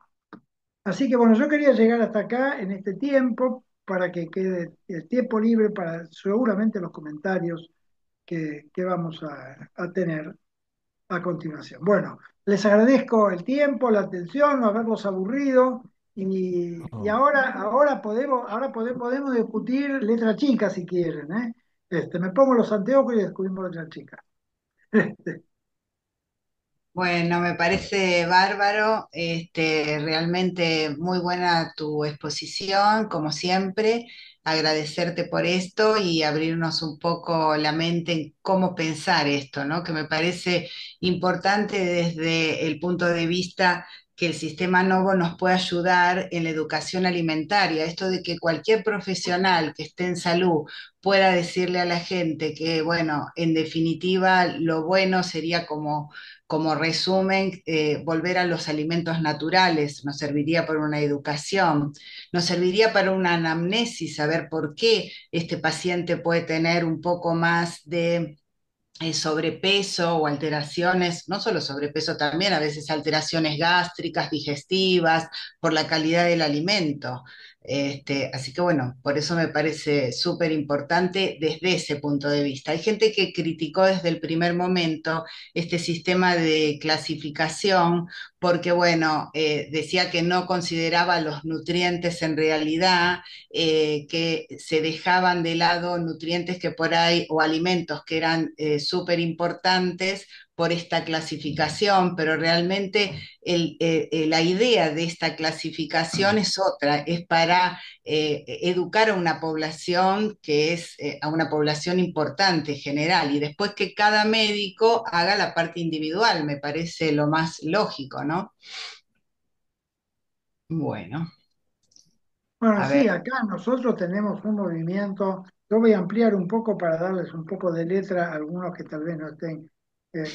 Así que bueno, yo quería llegar hasta acá en este tiempo para que quede el tiempo libre para seguramente los comentarios que vamos a tener a continuación. Bueno, les agradezco el tiempo, la atención, no haberlos aburrido. Y
Oh.
podemos discutir letra chica si quieren, ¿eh? Me pongo los anteojos y descubrimos letra chica.
Bueno, me parece bárbaro, realmente muy buena tu exposición, como siempre. Agradecerte por esto y abrirnos un poco la mente en cómo pensar esto, ¿no? Que me parece importante desde el punto de vista que el sistema Novo nos puede ayudar en la educación alimentaria. Esto de que cualquier profesional que esté en salud pueda decirle a la gente que, bueno, en definitiva, lo bueno sería como resumen, volver a los alimentos naturales, nos serviría para una educación, nos serviría para una anamnesis, saber por qué este paciente puede tener un poco más de sobrepeso o alteraciones, no solo sobrepeso también, a veces alteraciones gástricas, digestivas, por la calidad del alimento. Así que bueno, por eso me parece súper importante desde ese punto de vista. Hay gente que criticó desde el primer momento este sistema de clasificación porque, bueno, decía que no consideraba los nutrientes en realidad, que se dejaban de lado nutrientes que por ahí, o alimentos que eran súper importantes por esta clasificación, pero realmente la idea de esta clasificación es otra, es para educar a una población que es a una población importante general y después que cada médico haga la parte individual, me parece lo más lógico, ¿no? Bueno,
Bueno,
a ver.
sí, acá nosotros tenemos un movimiento. Yo voy a ampliar un poco para darles un poco de letra a algunos que tal vez no estén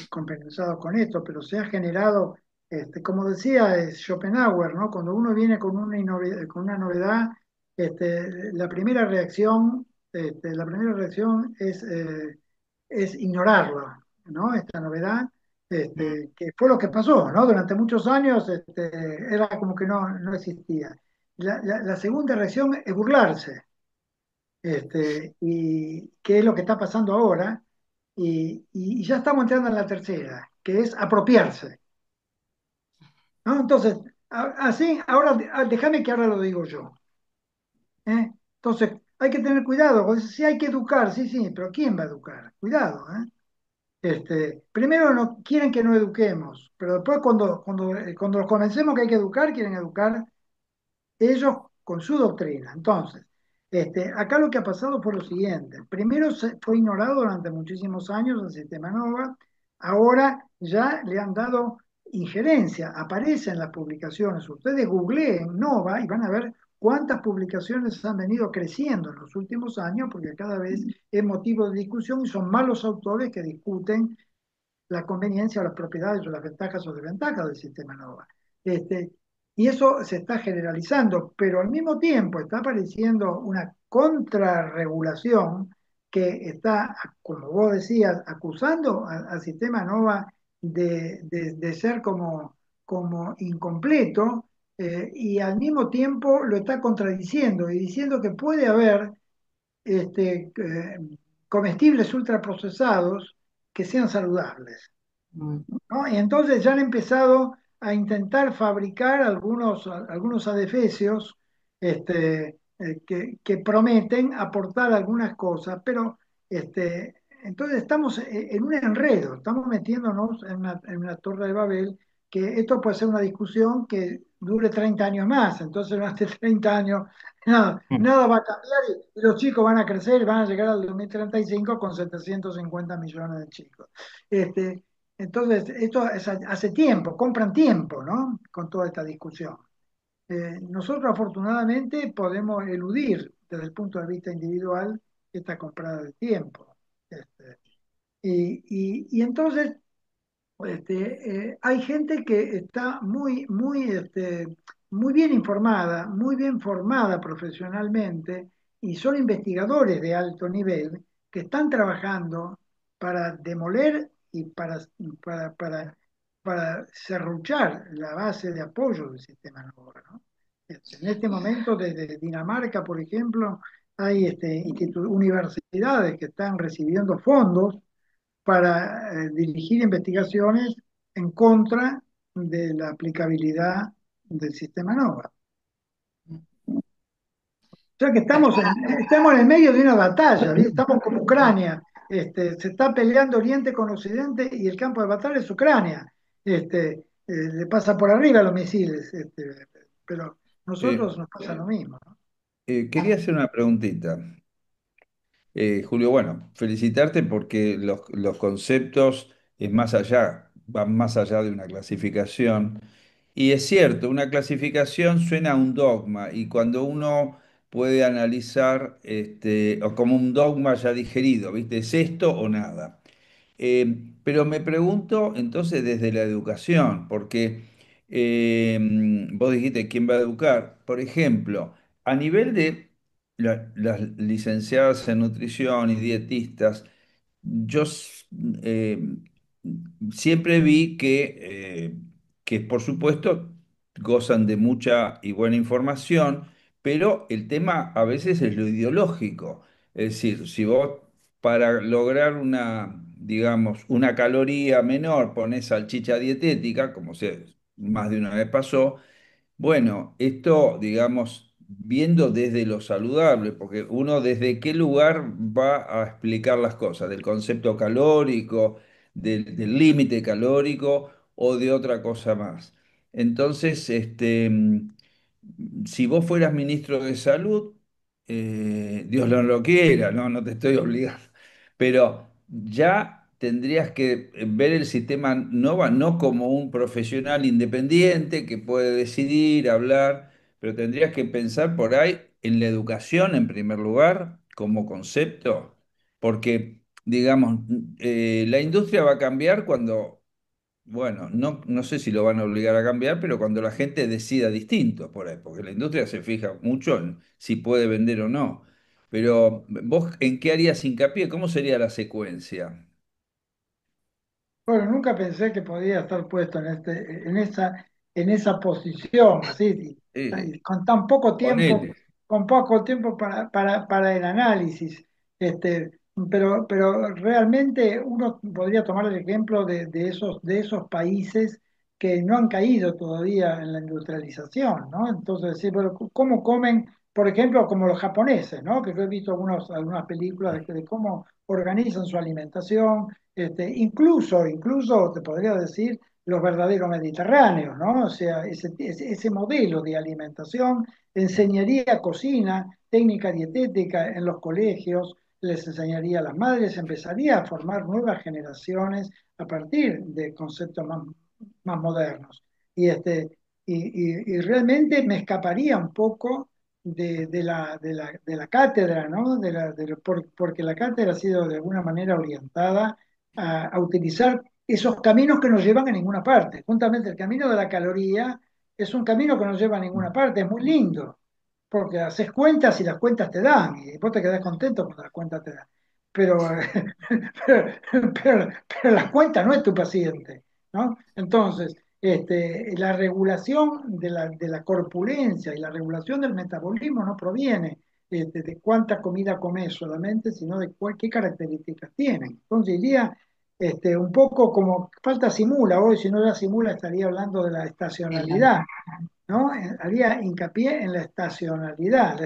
compensados con esto, pero se ha generado, como decía Schopenhauer, ¿no? Cuando uno viene con con una novedad, la primera reacción es ignorarla, ¿no? Esta novedad, que fue lo que pasó, ¿no? Durante muchos años, era como que no existía. La segunda reacción es burlarse, y qué es lo que está pasando ahora, y ya estamos entrando en la tercera, que es apropiarse, ¿no? Entonces, así, ahora déjame que ahora lo digo yo, ¿eh? Entonces, hay que tener cuidado, porque sí hay que educar, sí, sí, pero ¿quién va a educar? Cuidado, ¿eh? Primero no, quieren que no eduquemos, pero después cuando los convencemos que hay que educar, quieren educar ellos con su doctrina. Entonces, acá lo que ha pasado fue lo siguiente. Primero fue ignorado durante muchísimos años el sistema NOVA, ahora ya le han dado injerencia, aparece en las publicaciones. Ustedes googleen NOVA y van a ver cuántas publicaciones han venido creciendo en los últimos años, porque cada vez es motivo de discusión y son malos autores que discuten la conveniencia o las propiedades o las ventajas o desventajas del sistema NOVA. Este, y eso se está generalizando, pero al mismo tiempo está apareciendo una contrarregulación que está, como vos decías, acusando al sistema NOVA de ser como incompleto, y al mismo tiempo lo está contradiciendo y diciendo que puede haber comestibles ultraprocesados que sean saludables,
Mm.
¿no? Y entonces ya han empezado a intentar fabricar algunos adefesios, que prometen aportar algunas cosas, pero entonces estamos en un enredo, estamos metiéndonos en una torre de Babel, que esto puede ser una discusión que dure 30 años más, entonces durante 30 años nada va a cambiar y los chicos van a crecer y van a llegar al 2035 con 750 millones de chicos. Este, entonces, esto hace tiempo, compran tiempo, ¿no? Con toda esta discusión. Nosotros afortunadamente podemos eludir desde el punto de vista individual esta comprada de tiempo. Este, y entonces hay gente que está muy bien informada, muy bien formada profesionalmente y son investigadores de alto nivel que están trabajando para demoler y para serruchar la base de apoyo del sistema NOVA, ¿no? En este momento, desde Dinamarca, por ejemplo, hay universidades que están recibiendo fondos para dirigir investigaciones en contra de la aplicabilidad del sistema NOVA. O sea que estamos en el medio de una batalla, ¿viste? Estamos como Ucrania, se está peleando Oriente con Occidente y el campo de batalla es Ucrania. Le pasa por arriba los misiles, pero
Eh,
nosotros nos pasa lo mismo, ¿no?
Quería hacer una preguntita. Julio, bueno, felicitarte porque los conceptos es más allá, van más allá de una clasificación. Y es cierto, una clasificación suena a un dogma y cuando uno puede analizar o como un dogma ya digerido, ¿viste? ¿Es esto o nada? Pero me pregunto entonces desde la educación, porque vos dijiste quién va a educar. Por ejemplo, a nivel de las licenciadas en nutrición y dietistas, yo eh, siempre vi que, por supuesto, gozan de mucha y buena información, pero el tema a veces es lo ideológico. Es decir, si vos para lograr digamos, una caloría menor pones salchicha dietética, como más de una vez pasó, bueno, esto, digamos, viendo desde lo saludable, porque uno desde qué lugar va a explicar las cosas, del concepto calórico, del límite calórico o de otra cosa más. Entonces, si vos fueras ministro de Salud, Dios no lo quiera, no, no te estoy obligando, pero ya tendrías que ver el sistema NOVA no como un profesional independiente que puede decidir, hablar, pero tendrías que pensar por ahí en la educación en primer lugar como concepto, porque, digamos, la industria va a cambiar cuando, bueno, no, no sé si lo van a obligar a cambiar, pero cuando la gente decida distinto por ahí, porque la industria se fija mucho en si puede vender o no. Pero vos, ¿en qué harías hincapié? ¿Cómo sería la secuencia?
Bueno, nunca pensé que podía estar puesto en esa posición, así,
Eh,
y con tan poco tiempo,
ponele.
con poco tiempo para el análisis. Pero realmente uno podría tomar el ejemplo de esos países que no han caído todavía en la industrialización, ¿no? Entonces, sí, pero ¿cómo comen, por ejemplo, como los japoneses, ¿no? Que yo he visto algunas películas de cómo organizan su alimentación, incluso te podría decir los verdaderos mediterráneos, ¿no? O sea, ese modelo de alimentación enseñaría cocina, técnica dietética en los colegios, les enseñaría a las madres, empezaría a formar nuevas generaciones a partir de conceptos más modernos. Y, este, y realmente me escaparía un poco de la cátedra, ¿no? Porque la cátedra ha sido de alguna manera orientada a utilizar esos caminos que no llevan a ninguna parte. Juntamente el camino de la caloría es un camino que no lleva a ninguna parte, es muy lindo, porque haces cuentas y las cuentas te dan, y vos te quedás contento cuando las cuentas te dan. Pero, pero, pero las cuentas no es tu paciente, ¿no? Entonces, la regulación de la corpulencia y la regulación del metabolismo no proviene de cuánta comida comes solamente, sino de qué características tienen. Entonces diría un poco como falta simula, hoy si no la simula estaría hablando de la estacionalidad, ¿no? Haría hincapié en la estacionalidad,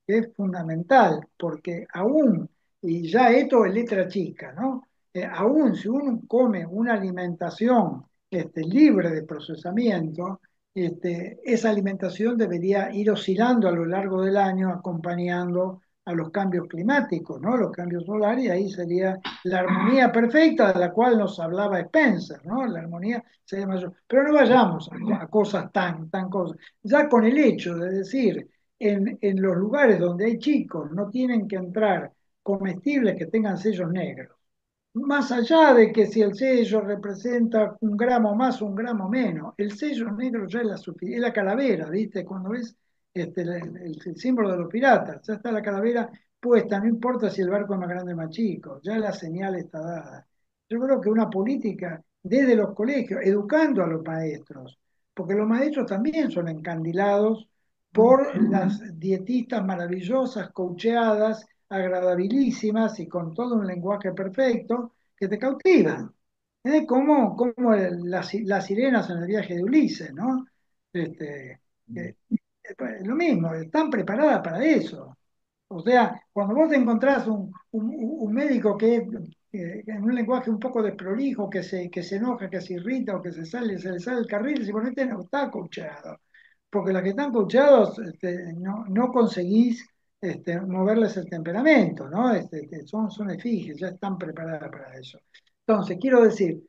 que es fundamental, porque aún, y ya esto es letra chica, ¿no? Aún si uno come una alimentación libre de procesamiento, esa alimentación debería ir oscilando a lo largo del año, acompañando a los cambios climáticos, ¿no? Los cambios solares, y ahí sería la armonía perfecta de la cual nos hablaba Spencer, ¿no? La armonía sería mayor. Pero no vayamos a cosas tan cosas. Ya con el hecho de decir, en los lugares donde hay chicos, no tienen que entrar comestibles que tengan sellos negros. Más allá de que si el sello representa un gramo más o un gramo menos, el sello negro ya es la calavera, ¿viste? Cuando ves el símbolo de los piratas, ya está la calavera puesta, no importa si el barco es más grande o más chico, ya la señal está dada. Yo creo que una política desde los colegios, educando a los maestros, porque los maestros también son encandilados por las dietistas maravillosas, coacheadas, agradabilísimas y con todo un lenguaje perfecto que te cautivan. Como las sirenas en el viaje de Ulises, ¿no? Este, lo mismo, están preparadas para eso. O sea, cuando vos te encontrás un médico en un lenguaje un poco desprolijo, que se enoja, que se irrita o que se le sale el carril, si bueno, este no está coachado. Porque los que están coachados no conseguís moverles el temperamento, ¿no? Son efigies, ya están preparadas para eso. Entonces, quiero decir,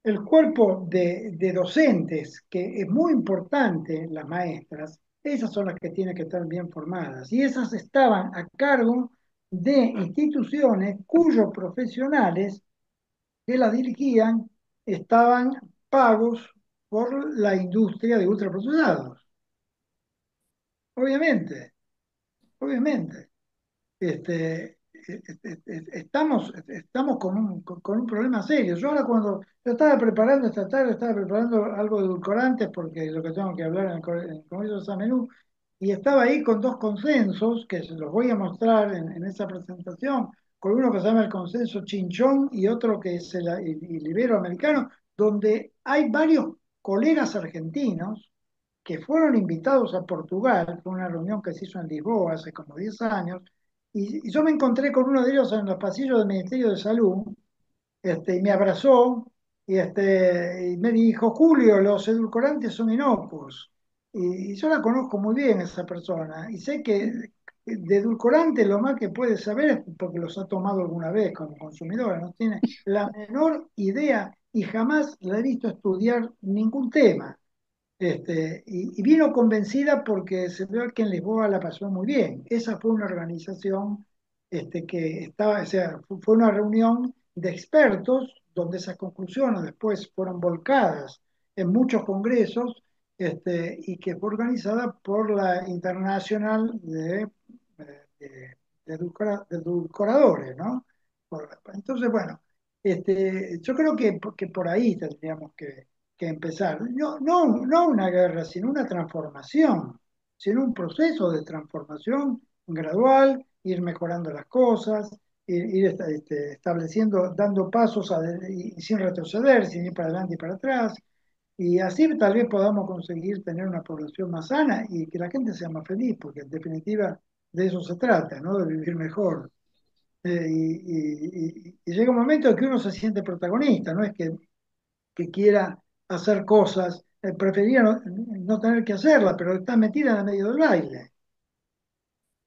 el cuerpo de docentes, que es muy importante, las maestras, esas son las que tienen que estar bien formadas. Y esas estaban a cargo de instituciones cuyos profesionales que las dirigían estaban pagos por la industria de ultraprocesados. Obviamente, obviamente. Estamos con un problema serio. Yo ahora cuando yo estaba preparando esta tarde, estaba preparando algo de edulcorantes porque lo que tengo que hablar en el Congreso de San Menú, y estaba ahí con dos consensos que se los voy a mostrar en esa presentación, con uno que se llama el consenso Chinchón y otro que es el iberoamericano, donde hay varios colegas argentinos que fueron invitados a Portugal, fue una reunión que se hizo en Lisboa hace como 10 años, y yo me encontré con uno de ellos en los pasillos del Ministerio de Salud, y me abrazó, y me dijo, Julio, los edulcorantes son inocuos. Y yo la conozco muy bien esa persona, y sé que de edulcorantes lo más que puede saber es porque los ha tomado alguna vez como consumidora, no tiene la menor idea y jamás la he visto estudiar ningún tema. Y vino convencida porque se ve que en Lisboa la pasó muy bien. Esa fue una organización que estaba, o sea, fue una reunión de expertos donde esas conclusiones después fueron volcadas en muchos congresos, y que fue organizada por la Internacional de Edulcoradores, ¿no? Entonces, bueno, yo creo que por ahí tendríamos que empezar. No una guerra, sino una transformación, sino un proceso de transformación gradual, ir mejorando las cosas, ir estableciendo, dando pasos y sin retroceder, sin ir para adelante y para atrás. Y así tal vez podamos conseguir tener una población más sana y que la gente sea más feliz, porque en definitiva de eso se trata, ¿no? De vivir mejor. Y llega un momento en que uno se siente protagonista, no es que quiera hacer cosas, preferiría no tener que hacerlas, pero está metida en el medio del baile,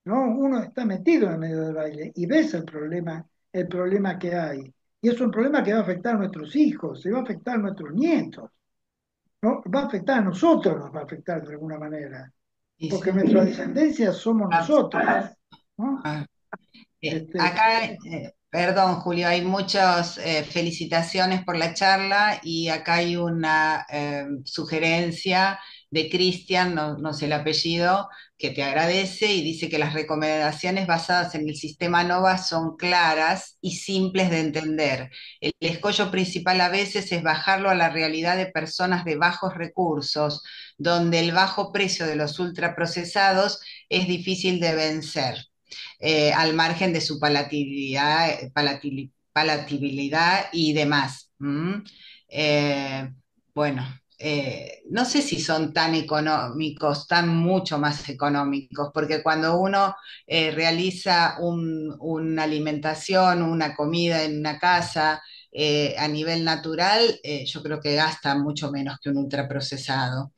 ¿no? Uno está metido en el medio del baile y ves el problema que hay. Y es un problema que va a afectar a nuestros hijos, se va a afectar a nuestros nietos, ¿no? Va a afectar a nosotros, nos va a afectar de alguna manera,
Y
porque
sí.
nuestra descendencia somos
Ah,
nosotros, ¿no?
ah.
Este,
Acá, perdón, Julio, hay muchas felicitaciones por la charla y acá hay una sugerencia de Cristian, no, no sé el apellido, que te agradece y dice que las recomendaciones basadas en el sistema NOVA son claras y simples de entender. El escollo principal a veces es bajarlo a la realidad de personas de bajos recursos, donde el bajo precio de los ultraprocesados es difícil de vencer, al margen de su palatabilidad y demás. ¿M? Eh, bueno, no sé si son tan económicos, tan mucho más económicos, porque cuando uno realiza una alimentación, una comida en una casa a nivel natural, yo creo que gasta mucho menos que un ultraprocesado.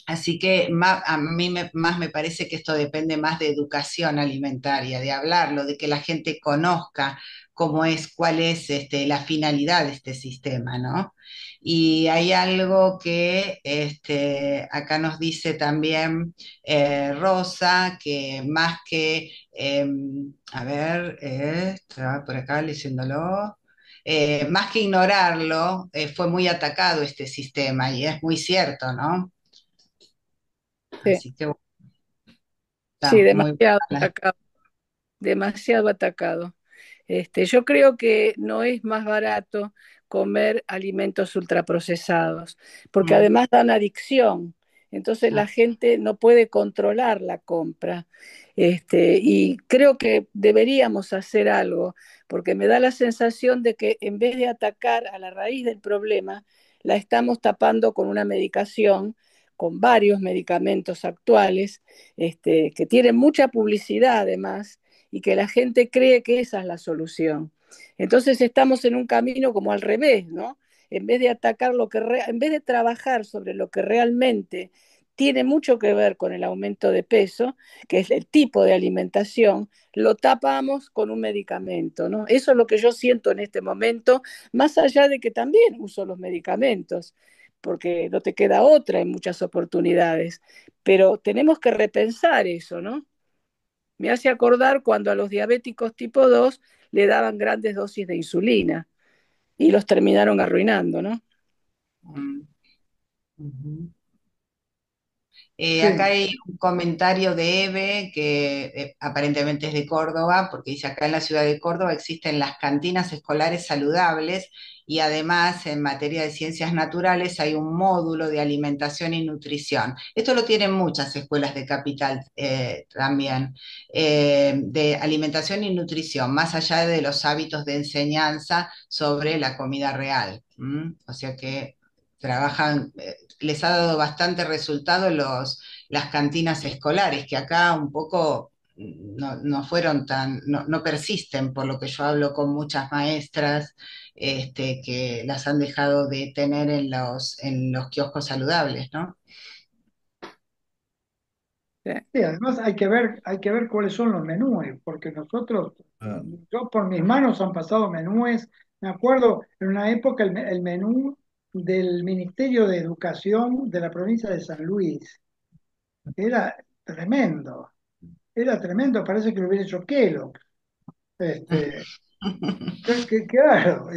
Así que a mí más me parece que esto depende más de educación alimentaria, de hablarlo, de que la gente conozca cómo es, cuál es la finalidad de este sistema, ¿no? Y hay algo que acá nos dice también Rosa, que más que, a ver, estaba por acá leyéndolo. Más que ignorarlo, fue muy atacado este sistema y es muy cierto, ¿no?
Sí,
Así que bueno,
sí,
está muy
demasiado
buena.
atacado, demasiado atacado. Yo creo que no es más barato comer alimentos ultraprocesados, porque
Mm,
además dan adicción. Entonces
Ah,
la gente no puede controlar la compra. Y creo que deberíamos hacer algo, porque me da la sensación de que en vez de atacar a la raíz del problema, la estamos tapando con una medicación, con varios medicamentos actuales, que tienen mucha publicidad además, y que la gente cree que esa es la solución. Entonces estamos en un camino como al revés, ¿no? En vez de atacar en vez de trabajar sobre lo que realmente tiene mucho que ver con el aumento de peso, que es el tipo de alimentación, lo tapamos con un medicamento, ¿no? Eso es lo que yo siento en este momento, más allá de que también uso los medicamentos, porque no te queda otra en muchas oportunidades, pero tenemos que repensar eso, ¿no? Me hace acordar cuando a los diabéticos tipo 2 le daban grandes dosis de insulina y los terminaron arruinando, ¿no?
mm, ujú. Acá
Sí,
hay un comentario de Eve que aparentemente es de Córdoba, porque dice acá en la ciudad de Córdoba existen las cantinas escolares saludables y además en materia de ciencias naturales hay un módulo de alimentación y nutrición. Esto lo tienen muchas escuelas de capital también, de alimentación y nutrición, más allá de los hábitos de enseñanza sobre la comida real. ¿M? O sea que trabajan, les ha dado bastante resultado las cantinas escolares, que acá un poco no fueron tan, no persisten, por lo que yo hablo con muchas maestras, que las han dejado de tener en los kioscos saludables, ¿no?
Sí,
sí, además hay que ver cuáles son los menúes, porque nosotros,
Ah,
yo por mis manos han pasado menúes. Me acuerdo en una época el menú del Ministerio de Educación de la provincia de San Luis. Era tremendo, era tremendo, parece que lo hubiera hecho Kellogg. Este, claro,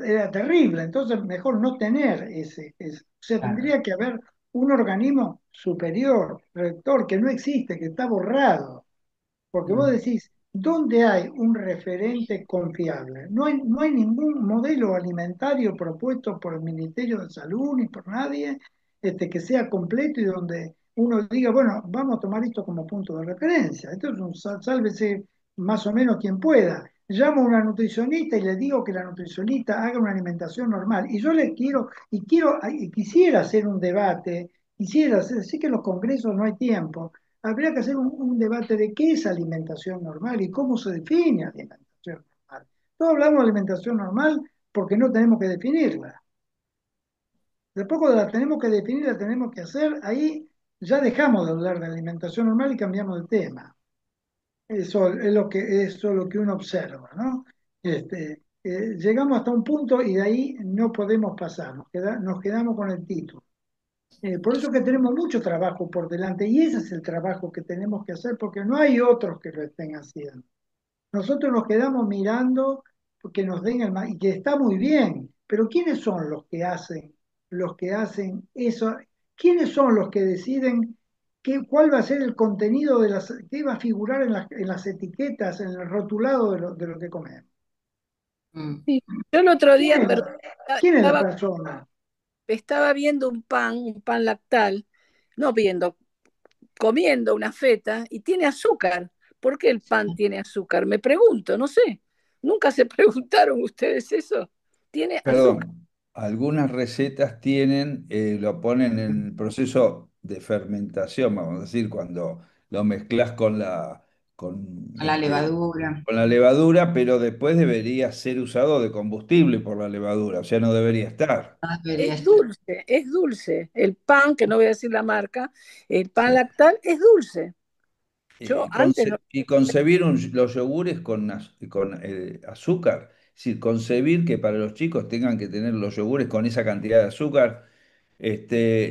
era terrible, entonces mejor no tener o sea,
Claro.
tendría que haber un organismo superior, rector, que no existe, que está borrado. Porque vos
Mm,
decís, ¿dónde hay un referente confiable? No hay ningún modelo alimentario propuesto por el Ministerio de Salud ni por nadie que sea completo y donde uno diga, bueno, vamos a tomar esto como punto de referencia. Esto es un sálvese más o menos quien pueda. Llamo a una nutricionista y le digo que la nutricionista haga una alimentación normal. Y yo le y quisiera hacer un debate, sé que en los congresos no hay tiempo. Habría que hacer un debate de qué es alimentación normal y cómo se define alimentación normal. Todos hablamos de alimentación normal porque no tenemos que definirla. Después cuando la tenemos que definir, la tenemos que hacer, ahí ya dejamos de hablar de alimentación normal y cambiamos de tema. Eso es lo que uno observa, ¿no? Llegamos hasta un punto y de ahí no podemos pasar, nos quedamos con el título. Por eso que tenemos mucho trabajo por delante y ese es el trabajo que tenemos que hacer porque no hay otros que lo estén haciendo. Nosotros nos quedamos mirando que nos den y que está muy bien, pero ¿quiénes son los que hacen eso? ¿Quiénes son los que deciden cuál va a ser el contenido qué va a figurar en las etiquetas, en el rotulado de lo que comemos?
mm.
sí. Yo el otro
¿Quién
día,
es
perdón,
quién es la
estaba,
persona?
estaba viendo un pan lactal, no viendo, comiendo una feta y tiene azúcar. ¿Por qué el pan tiene azúcar? Me pregunto, no sé. ¿Nunca se preguntaron ustedes eso? Tiene azúcar.
perdón, algunas recetas tienen, lo ponen en el proceso de fermentación, vamos a decir, cuando lo mezclas con,
A la levadura,
con la levadura, pero después debería ser usado de combustible por la levadura, o sea, no debería estar.
no debería
Es
estar.
dulce, es dulce. El pan, que no voy a decir la marca, el pan
Sí.
lactal es dulce. Yo antes no.
Y concebir los yogures con azúcar, es decir, concebir que para los chicos tengan que tener los yogures con esa cantidad de azúcar.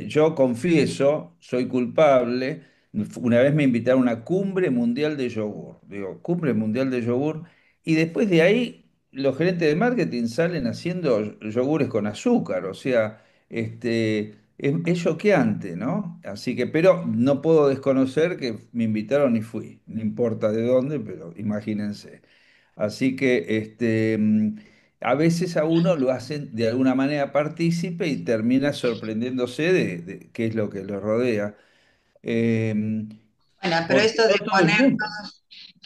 Yo confieso, soy culpable. Una vez me invitaron a una cumbre mundial de yogur, digo, cumbre mundial de yogur, y después de ahí los gerentes de marketing salen haciendo yogures con azúcar, o sea, es choqueante, ¿no? Así que, pero no puedo desconocer que me invitaron y fui, no importa de dónde, pero imagínense. Así que a veces a uno lo hacen de alguna manera partícipe y termina sorprendiéndose de qué es lo que lo rodea. Em,
Bueno, pero
Porque no todo el mundo.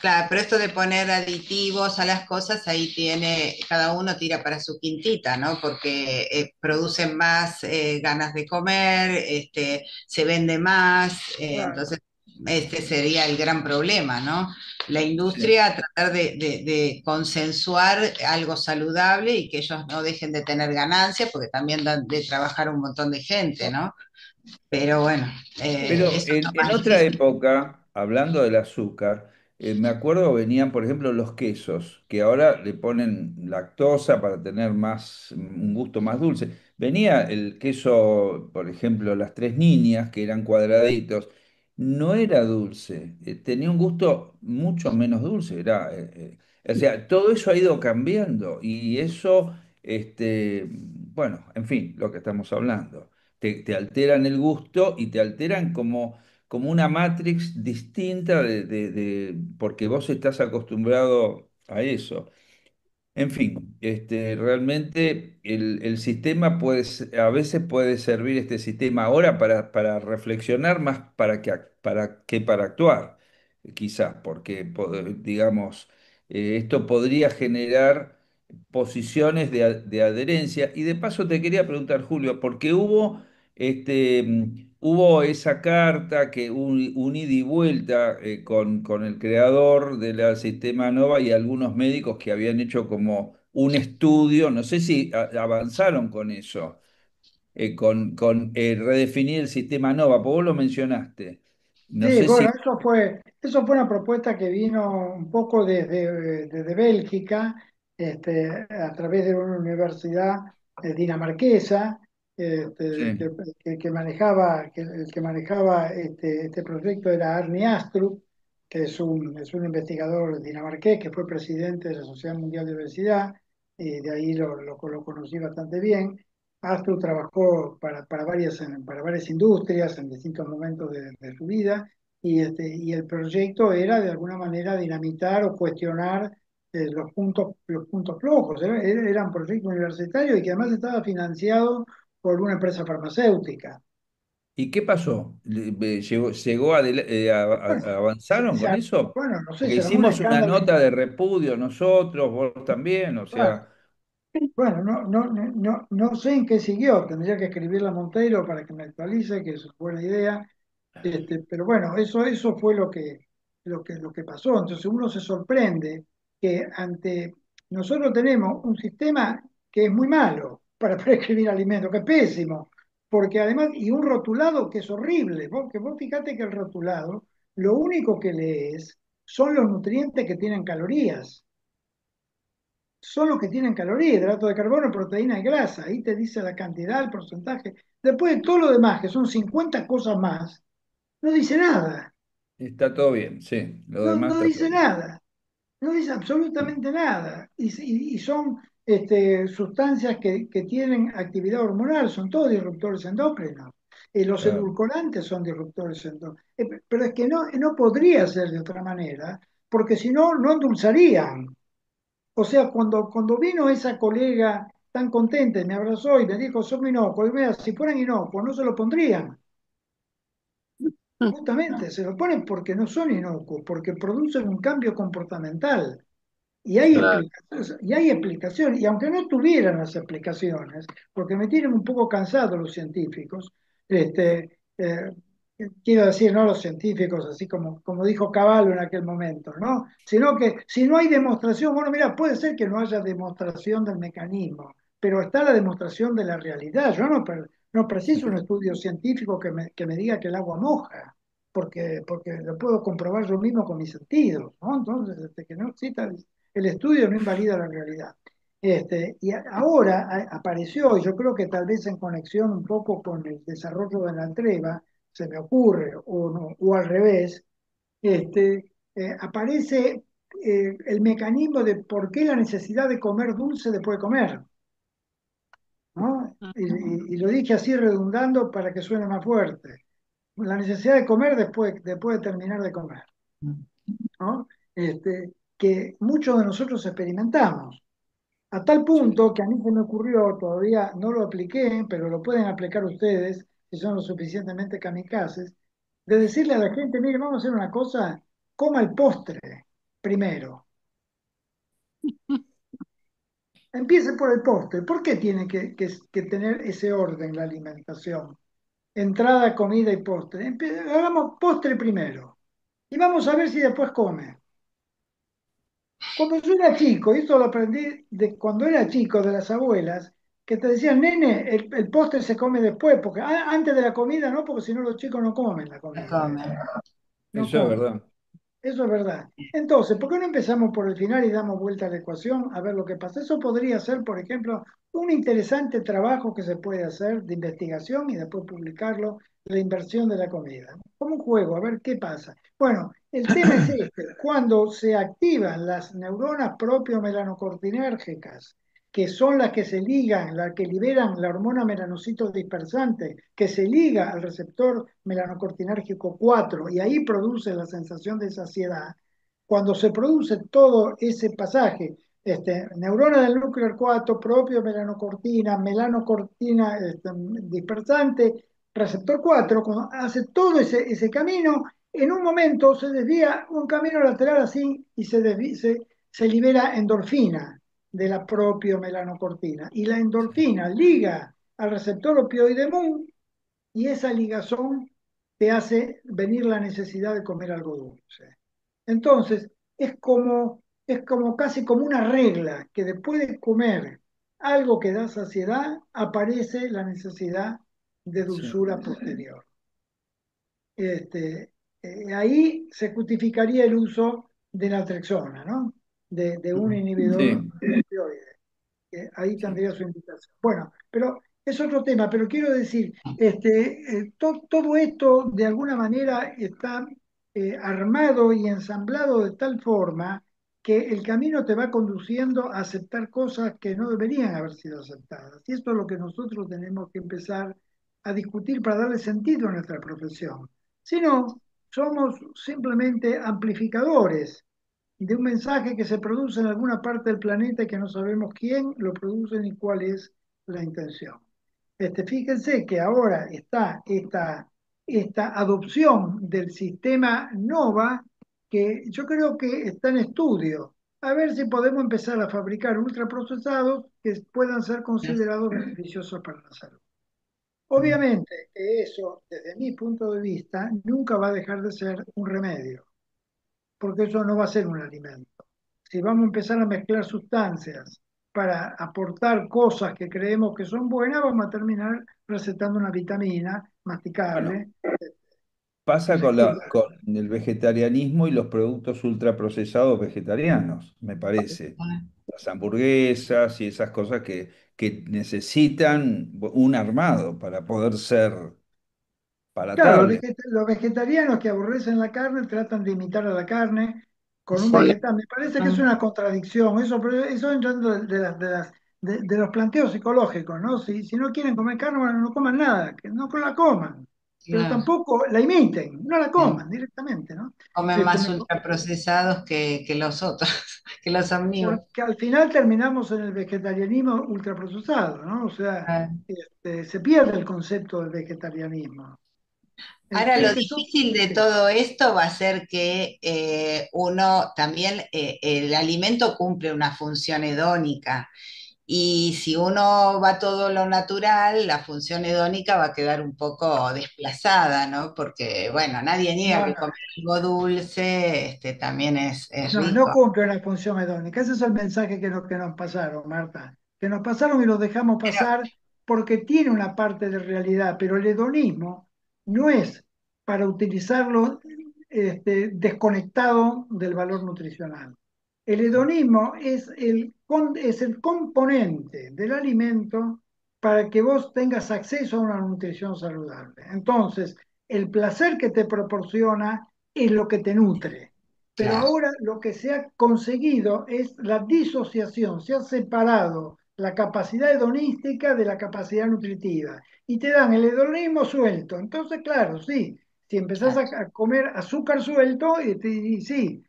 claro, pero esto de poner aditivos a las cosas, ahí tiene, cada uno tira para su quintita, ¿no? Porque producen más ganas de comer, se vende más,
Claro.
entonces este sería el gran problema, ¿no? La
Sí.
industria tratar de consensuar algo saludable y que ellos no dejen de tener ganancias, porque también dan de trabajar un montón de gente, ¿no? Pero bueno,
Pero
eso es lo
en
más
otra
difícil.
época, hablando del azúcar, me acuerdo venían, por ejemplo, los quesos, que ahora le ponen lactosa para tener más, un gusto más dulce. Venía el queso, por ejemplo, las tres niñas, que eran cuadraditos, no era dulce, tenía un gusto mucho menos dulce. O sea, todo eso ha ido cambiando y eso, bueno, en fin, lo que estamos hablando te alteran el gusto y te alteran como una matrix distinta porque vos estás acostumbrado a eso. En fin, realmente el sistema a veces puede servir este sistema ahora para reflexionar más para que para actuar, quizás, porque digamos, esto podría generar posiciones de adherencia. Y de paso te quería preguntar, Julio, porque hubo esa carta que un ida y vuelta con el creador del sistema Nova y algunos médicos que habían hecho como un estudio, no sé si avanzaron con eso, con redefinir el sistema Nova, porque vos lo mencionaste. No
Sí,
sé
bueno,
si...
eso fue una propuesta que vino un poco desde Bélgica, a través de una universidad dinamarquesa,
Sí,
que manejaba, el que manejaba este proyecto era Arne Astrup, que es un investigador dinamarqués que fue presidente de la Sociedad Mundial de Obesidad, y de ahí lo conocí bastante bien. Astro trabajó para varias industrias en distintos momentos de su vida y el proyecto era de alguna manera dinamitar o cuestionar los puntos flojos. Era un proyecto universitario y que además estaba financiado por una empresa farmacéutica.
¿y qué pasó?
Bueno,
¿Avanzaron con eso?
bueno, no sé,
Porque
se armó un
hicimos una
escándalo.
nota de repudio nosotros, vos también, o
Bueno,
sea,
bueno, no sé en qué siguió. Tendría que escribirle a Monteiro para que me actualice, que es una buena idea. Pero bueno, eso fue lo que pasó. Entonces uno se sorprende que nosotros tenemos un sistema que es muy malo para prescribir alimentos, que es pésimo, porque además, y un rotulado que es horrible, que vos fíjate que el rotulado, lo único que lees son los nutrientes que tienen calorías. Son los que tienen calorías, hidrato de carbono, proteína y grasa. Ahí te dice la cantidad, el porcentaje. Después de todo lo demás, que son 50 cosas más, no dice nada.
está todo bien, sí, lo
No,
demás
no
está todo
dice
bien.
nada. No dice absolutamente nada. Y son sustancias que tienen actividad hormonal, son todos disruptores endócrinos. Los
Claro.
edulcorantes son disruptores endócrinos. Pero es que no podría ser de otra manera, porque si no, no endulzarían. O sea, cuando vino esa colega tan contenta y me abrazó y me dijo, son inocuos, y mira, si fueran inocuos, no se lo pondrían. Justamente, se lo ponen porque no son inocuos, porque producen un cambio comportamental. Y hay
Sí.
explicaciones, y aunque no tuvieran las explicaciones, porque me tienen un poco cansado los científicos, quiero decir, no los científicos, así como dijo Cavallo en aquel momento, ¿no? Sino que si no hay demostración, bueno, mira, puede ser que no haya demostración del mecanismo, pero está la demostración de la realidad. Yo no preciso un estudio científico que me diga que el agua moja, porque lo puedo comprobar yo mismo con mis sentidos, ¿no? Entonces, que no exista el estudio no invalida la realidad. Y ahora apareció, y yo creo que tal vez en conexión un poco con el desarrollo de la entrega, se me ocurre, o, no, o al revés, aparece el mecanismo de por qué la necesidad de comer dulce después de comer, ¿no? Y lo dije así redundando para que suene más fuerte. La necesidad de comer después de terminar de comer, ¿no? Que muchos de nosotros experimentamos. A tal
Sí.
punto que a mí se me ocurrió, todavía no lo apliqué, pero lo pueden aplicar ustedes, si son lo suficientemente kamikazes, de decirle a la gente, mire, vamos a hacer una cosa, coma el postre primero. Empiece por el postre. ¿Por qué tiene que tener ese orden la alimentación? Entrada, comida y postre. Hagamos postre primero. Y vamos a ver si después come. Cuando yo era chico, y esto lo aprendí de cuando era chico de las abuelas, que te decían, nene, el postre se come después, porque antes de la comida no, porque si no los chicos no comen la
No
comida,
comen.
no
Eso es
comen.
verdad.
Eso es verdad. Entonces, ¿por qué no empezamos por el final y damos vuelta a la ecuación a ver lo que pasa? Eso podría ser, por ejemplo, un interesante trabajo que se puede hacer de investigación y después publicarlo, la inversión de la comida. Como un juego, a ver qué pasa. Bueno, el tema es este. Cuando se activan las neuronas propio-melanocortinérgicas, que son las que se ligan, las que liberan la hormona melanocito dispersante, que se liga al receptor melanocortinérgico 4 y ahí produce la sensación de saciedad. Cuando se produce todo ese pasaje, neurona del núcleo 4, propio melanocortina, melanocortina dispersante, receptor 4, cuando hace todo ese camino, en un momento se desvía un camino lateral así y se libera endorfina de la propia melanocortina. Y la
Sí.
endorfina liga al receptor opioide MUN y esa ligazón te hace venir la necesidad de comer algo dulce. Entonces, es como casi como una regla que después de comer algo que da saciedad, aparece la necesidad de
Sí.
dulzura posterior. Este, ahí se justificaría el uso de naltrexona, ¿no? De un inhibidor
Sí.
de opioides. Ahí
Sí.
tendría su invitación. Bueno, pero es otro tema, pero quiero decir, todo esto de alguna manera está armado y ensamblado de tal forma que el camino te va conduciendo a aceptar cosas que no deberían haber sido aceptadas. Y esto es lo que nosotros tenemos que empezar a discutir para darle sentido a nuestra profesión. Si no, somos simplemente amplificadores de un mensaje que se produce en alguna parte del planeta y que no sabemos quién lo produce ni cuál es la intención. Fíjense que ahora está esta adopción del sistema NOVA, que yo creo que está en estudio. A ver si podemos empezar a fabricar ultraprocesados que puedan ser considerados beneficiosos para la salud.
Mm.
Obviamente que eso, desde mi punto de vista, nunca va a dejar de ser un remedio, porque eso no va a ser un alimento. Si vamos a empezar a mezclar sustancias para aportar cosas que creemos que son buenas, vamos a terminar recetando una vitamina
Bueno,
masticable,
pasa con
efectiva.
con el vegetarianismo y los productos ultraprocesados vegetarianos, me parece. Las hamburguesas y esas cosas que necesitan un armado para poder ser
Claro,
palatables.
los vegetarianos que aborrecen la carne tratan de imitar a la carne con un
Sí.
vegetal. Me parece que es
Mm,
una contradicción, eso, pero eso entrando de los planteos psicológicos, ¿no? Si no quieren comer carne, bueno, no coman nada, que no la coman, pero
claro.
tampoco la imiten, no la
Sí.
coman directamente, ¿no?
Comen
Este,
más
me-
ultraprocesados que los otros, que los omnívoros.
porque al final terminamos en el vegetarianismo ultraprocesado, ¿no? O sea,
Ah.
se pierde el concepto del vegetarianismo.
Ahora, lo
Ese es
difícil de
sí.
todo esto va a ser que uno también, el alimento cumple una función hedónica. Y si uno va todo lo natural, la función hedónica va a quedar un poco desplazada, ¿no? Porque, bueno, nadie niega
No,
que
no,
comer algo dulce, también es
no
rico.
cumple una función hedónica. Ese es el mensaje que nos pasaron, Marta. Que nos pasaron y los dejamos
Pero,
pasar porque tiene una parte de realidad, pero el hedonismo no es para utilizarlo desconectado del valor nutricional. El hedonismo es el componente del alimento para que vos tengas acceso a una nutrición saludable. Entonces, el placer que te proporciona es lo que te nutre. Pero
claro,
ahora lo que se ha conseguido es la disociación, se ha separado la capacidad hedonística de la capacidad nutritiva y te dan el hedonismo suelto. Entonces, claro, sí, si empezás
claro.
a comer azúcar suelto, y sí,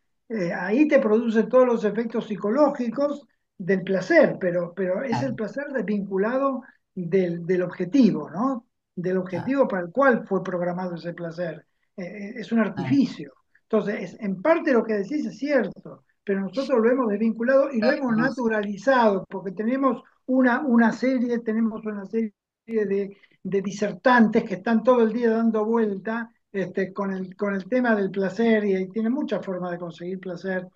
ahí te produce todos los efectos psicológicos del placer, pero es el
Claro,
placer desvinculado del objetivo, ¿no? Del
claro,
objetivo para el cual fue programado ese placer. Es un
claro.
artificio. Entonces, en parte lo que decís es cierto, pero nosotros lo hemos desvinculado y lo hemos
Hermoso.
naturalizado, porque tenemos una serie de disertantes que están todo el día dando vuelta con el tema del placer y tiene muchas formas de conseguir placer.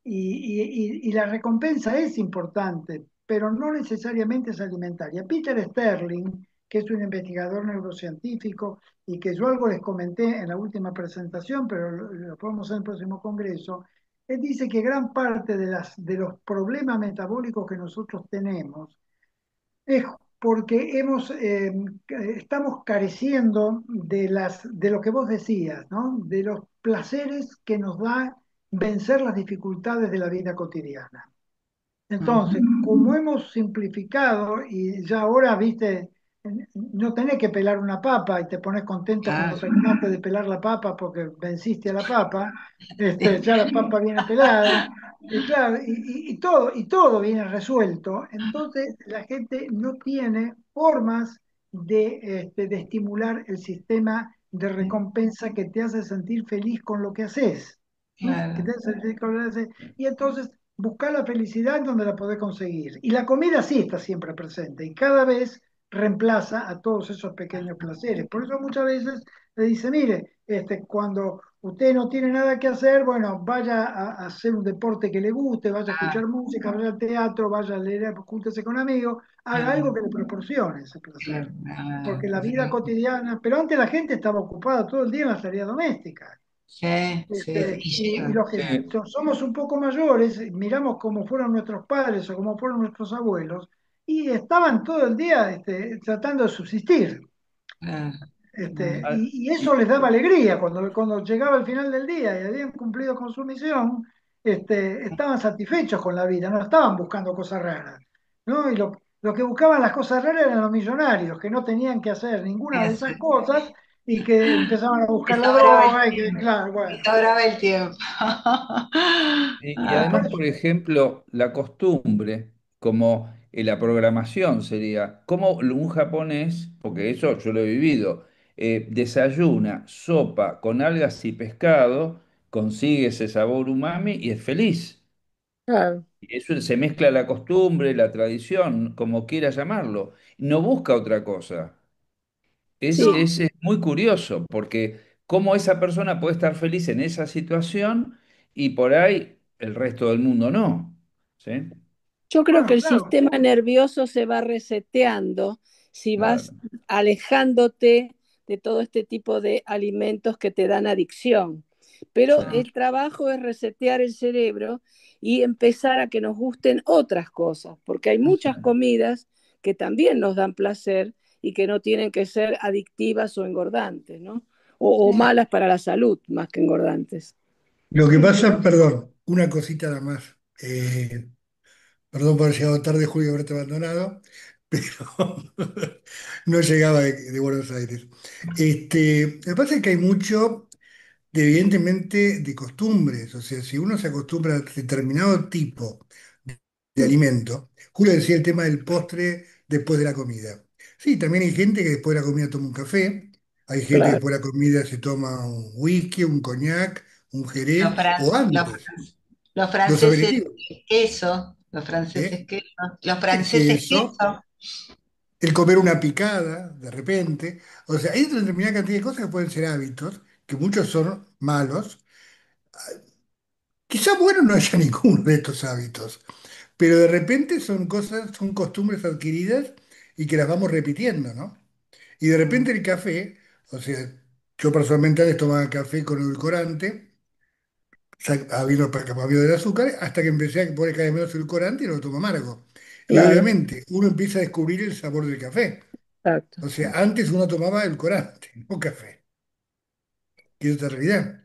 Y la recompensa es importante, pero no necesariamente es alimentaria. Peter Sterling, que es un investigador neurocientífico y que yo algo les comenté en la última presentación, pero lo podemos hacer en el próximo congreso, él dice que gran parte de los problemas metabólicos que nosotros tenemos es porque estamos careciendo de lo que vos decías, ¿no? De los placeres que nos da vencer las dificultades de la vida cotidiana.
Ujú.
Entonces, como hemos simplificado y ya ahora, viste, no tenés que pelar una papa y te pones contento cuando
Claro,
terminaste de pelar la papa porque venciste a la papa,
sí,
ya la papa viene pelada, y claro, y todo viene resuelto. Entonces, la gente no tiene formas de estimular el sistema de
sí,
recompensa que te hace sentir feliz con lo que haces, ¿no? Que
claro,
te hace sentir con lo que haces. Y entonces buscar la felicidad en donde la podés conseguir. Y la comida sí está siempre presente y cada vez reemplaza a todos esos pequeños placeres. Por eso muchas veces le dice, mire, cuando usted no tiene nada que hacer, bueno, vaya a hacer un deporte que le guste, vaya a
ah,
escuchar música, vaya al teatro, vaya a leer, júntese con amigos, haga algo
claro,
que le proporcione ese placer.
claro, ah,
Porque la vida
perfecto.
cotidiana, pero antes la gente estaba ocupada todo el día en las tareas domésticas.
Sí, sí, y
Y
lleva,
los que
Sí,
somos un poco mayores, miramos cómo fueron nuestros padres o cómo fueron nuestros abuelos, y estaban todo el día tratando de subsistir.
ah, ah,
Y eso
y-
les daba alegría cuando llegaba el final del día y habían cumplido con su misión, estaban satisfechos con la vida, no estaban buscando cosas raras, ¿no? Y lo que buscaban las cosas raras eran los millonarios, que no tenían que hacer ninguna de esas
eso.
cosas y que empezaban a
Te
buscar la
sobraba el
droga y que,
tiempo,
claro,
te
bueno.
sobraba el tiempo.
y
Ah,
además, por ejemplo, la costumbre, como la programación sería, como un japonés, porque eso yo lo he vivido, desayuna sopa con algas y pescado, consigue ese sabor umami y es feliz.
claro.
Y eso se mezcla la costumbre, la tradición, como quiera llamarlo. No busca otra cosa.
Sí,
Es muy curioso, porque cómo esa persona puede estar feliz en esa situación y por ahí el resto del mundo no. ¿Sí?
yo creo que
Bueno,
el
claro,
sistema nervioso se va reseteando si vas
Claro,
alejándote de todo este tipo de alimentos que te dan adicción. Pero
sí.
el trabajo es resetear el cerebro y empezar a que nos gusten otras cosas, porque hay muchas comidas que también nos dan placer y que no tienen que ser adictivas o engordantes, ¿no? O
sí,
malas para la salud más que engordantes.
Lo que
sí,
pasa, perdón, una cosita nada más. Perdón por haber llegado tarde, Julio, haberte abandonado, pero no llegaba de Buenos Aires. Lo que pasa es que hay mucho, evidentemente, de costumbres. O sea, si uno se acostumbra a determinado tipo de alimento, Julio decía el tema del postre después de la comida. Sí, también hay gente que después de la comida toma un café, hay gente que
Claro,
después de la comida se toma un whisky, un coñac, un
Los,
jerez o
fran- los,
antes,
fran- los
dos
franceses
aperitivos.
queso, los franceses
¿Eh?
queso, los
El
franceses
queso,
queso.
el comer una picada de repente. O sea, hay una determinada cantidad de cosas que pueden ser hábitos, que muchos son malos. Quizá bueno no haya ninguno de estos hábitos, pero de repente son cosas, son costumbres adquiridas y que las vamos repitiendo, ¿no? Y de repente el café, o sea, yo personalmente antes tomaba café con edulcorante, habido para cambio del azúcar, hasta que empecé a poner cada vez menos edulcorante y no lo tomo amargo. Y
claro,
obviamente uno empieza a descubrir el sabor del café.
exacto.
O sea, antes uno tomaba edulcorante, no café. Y es otra realidad.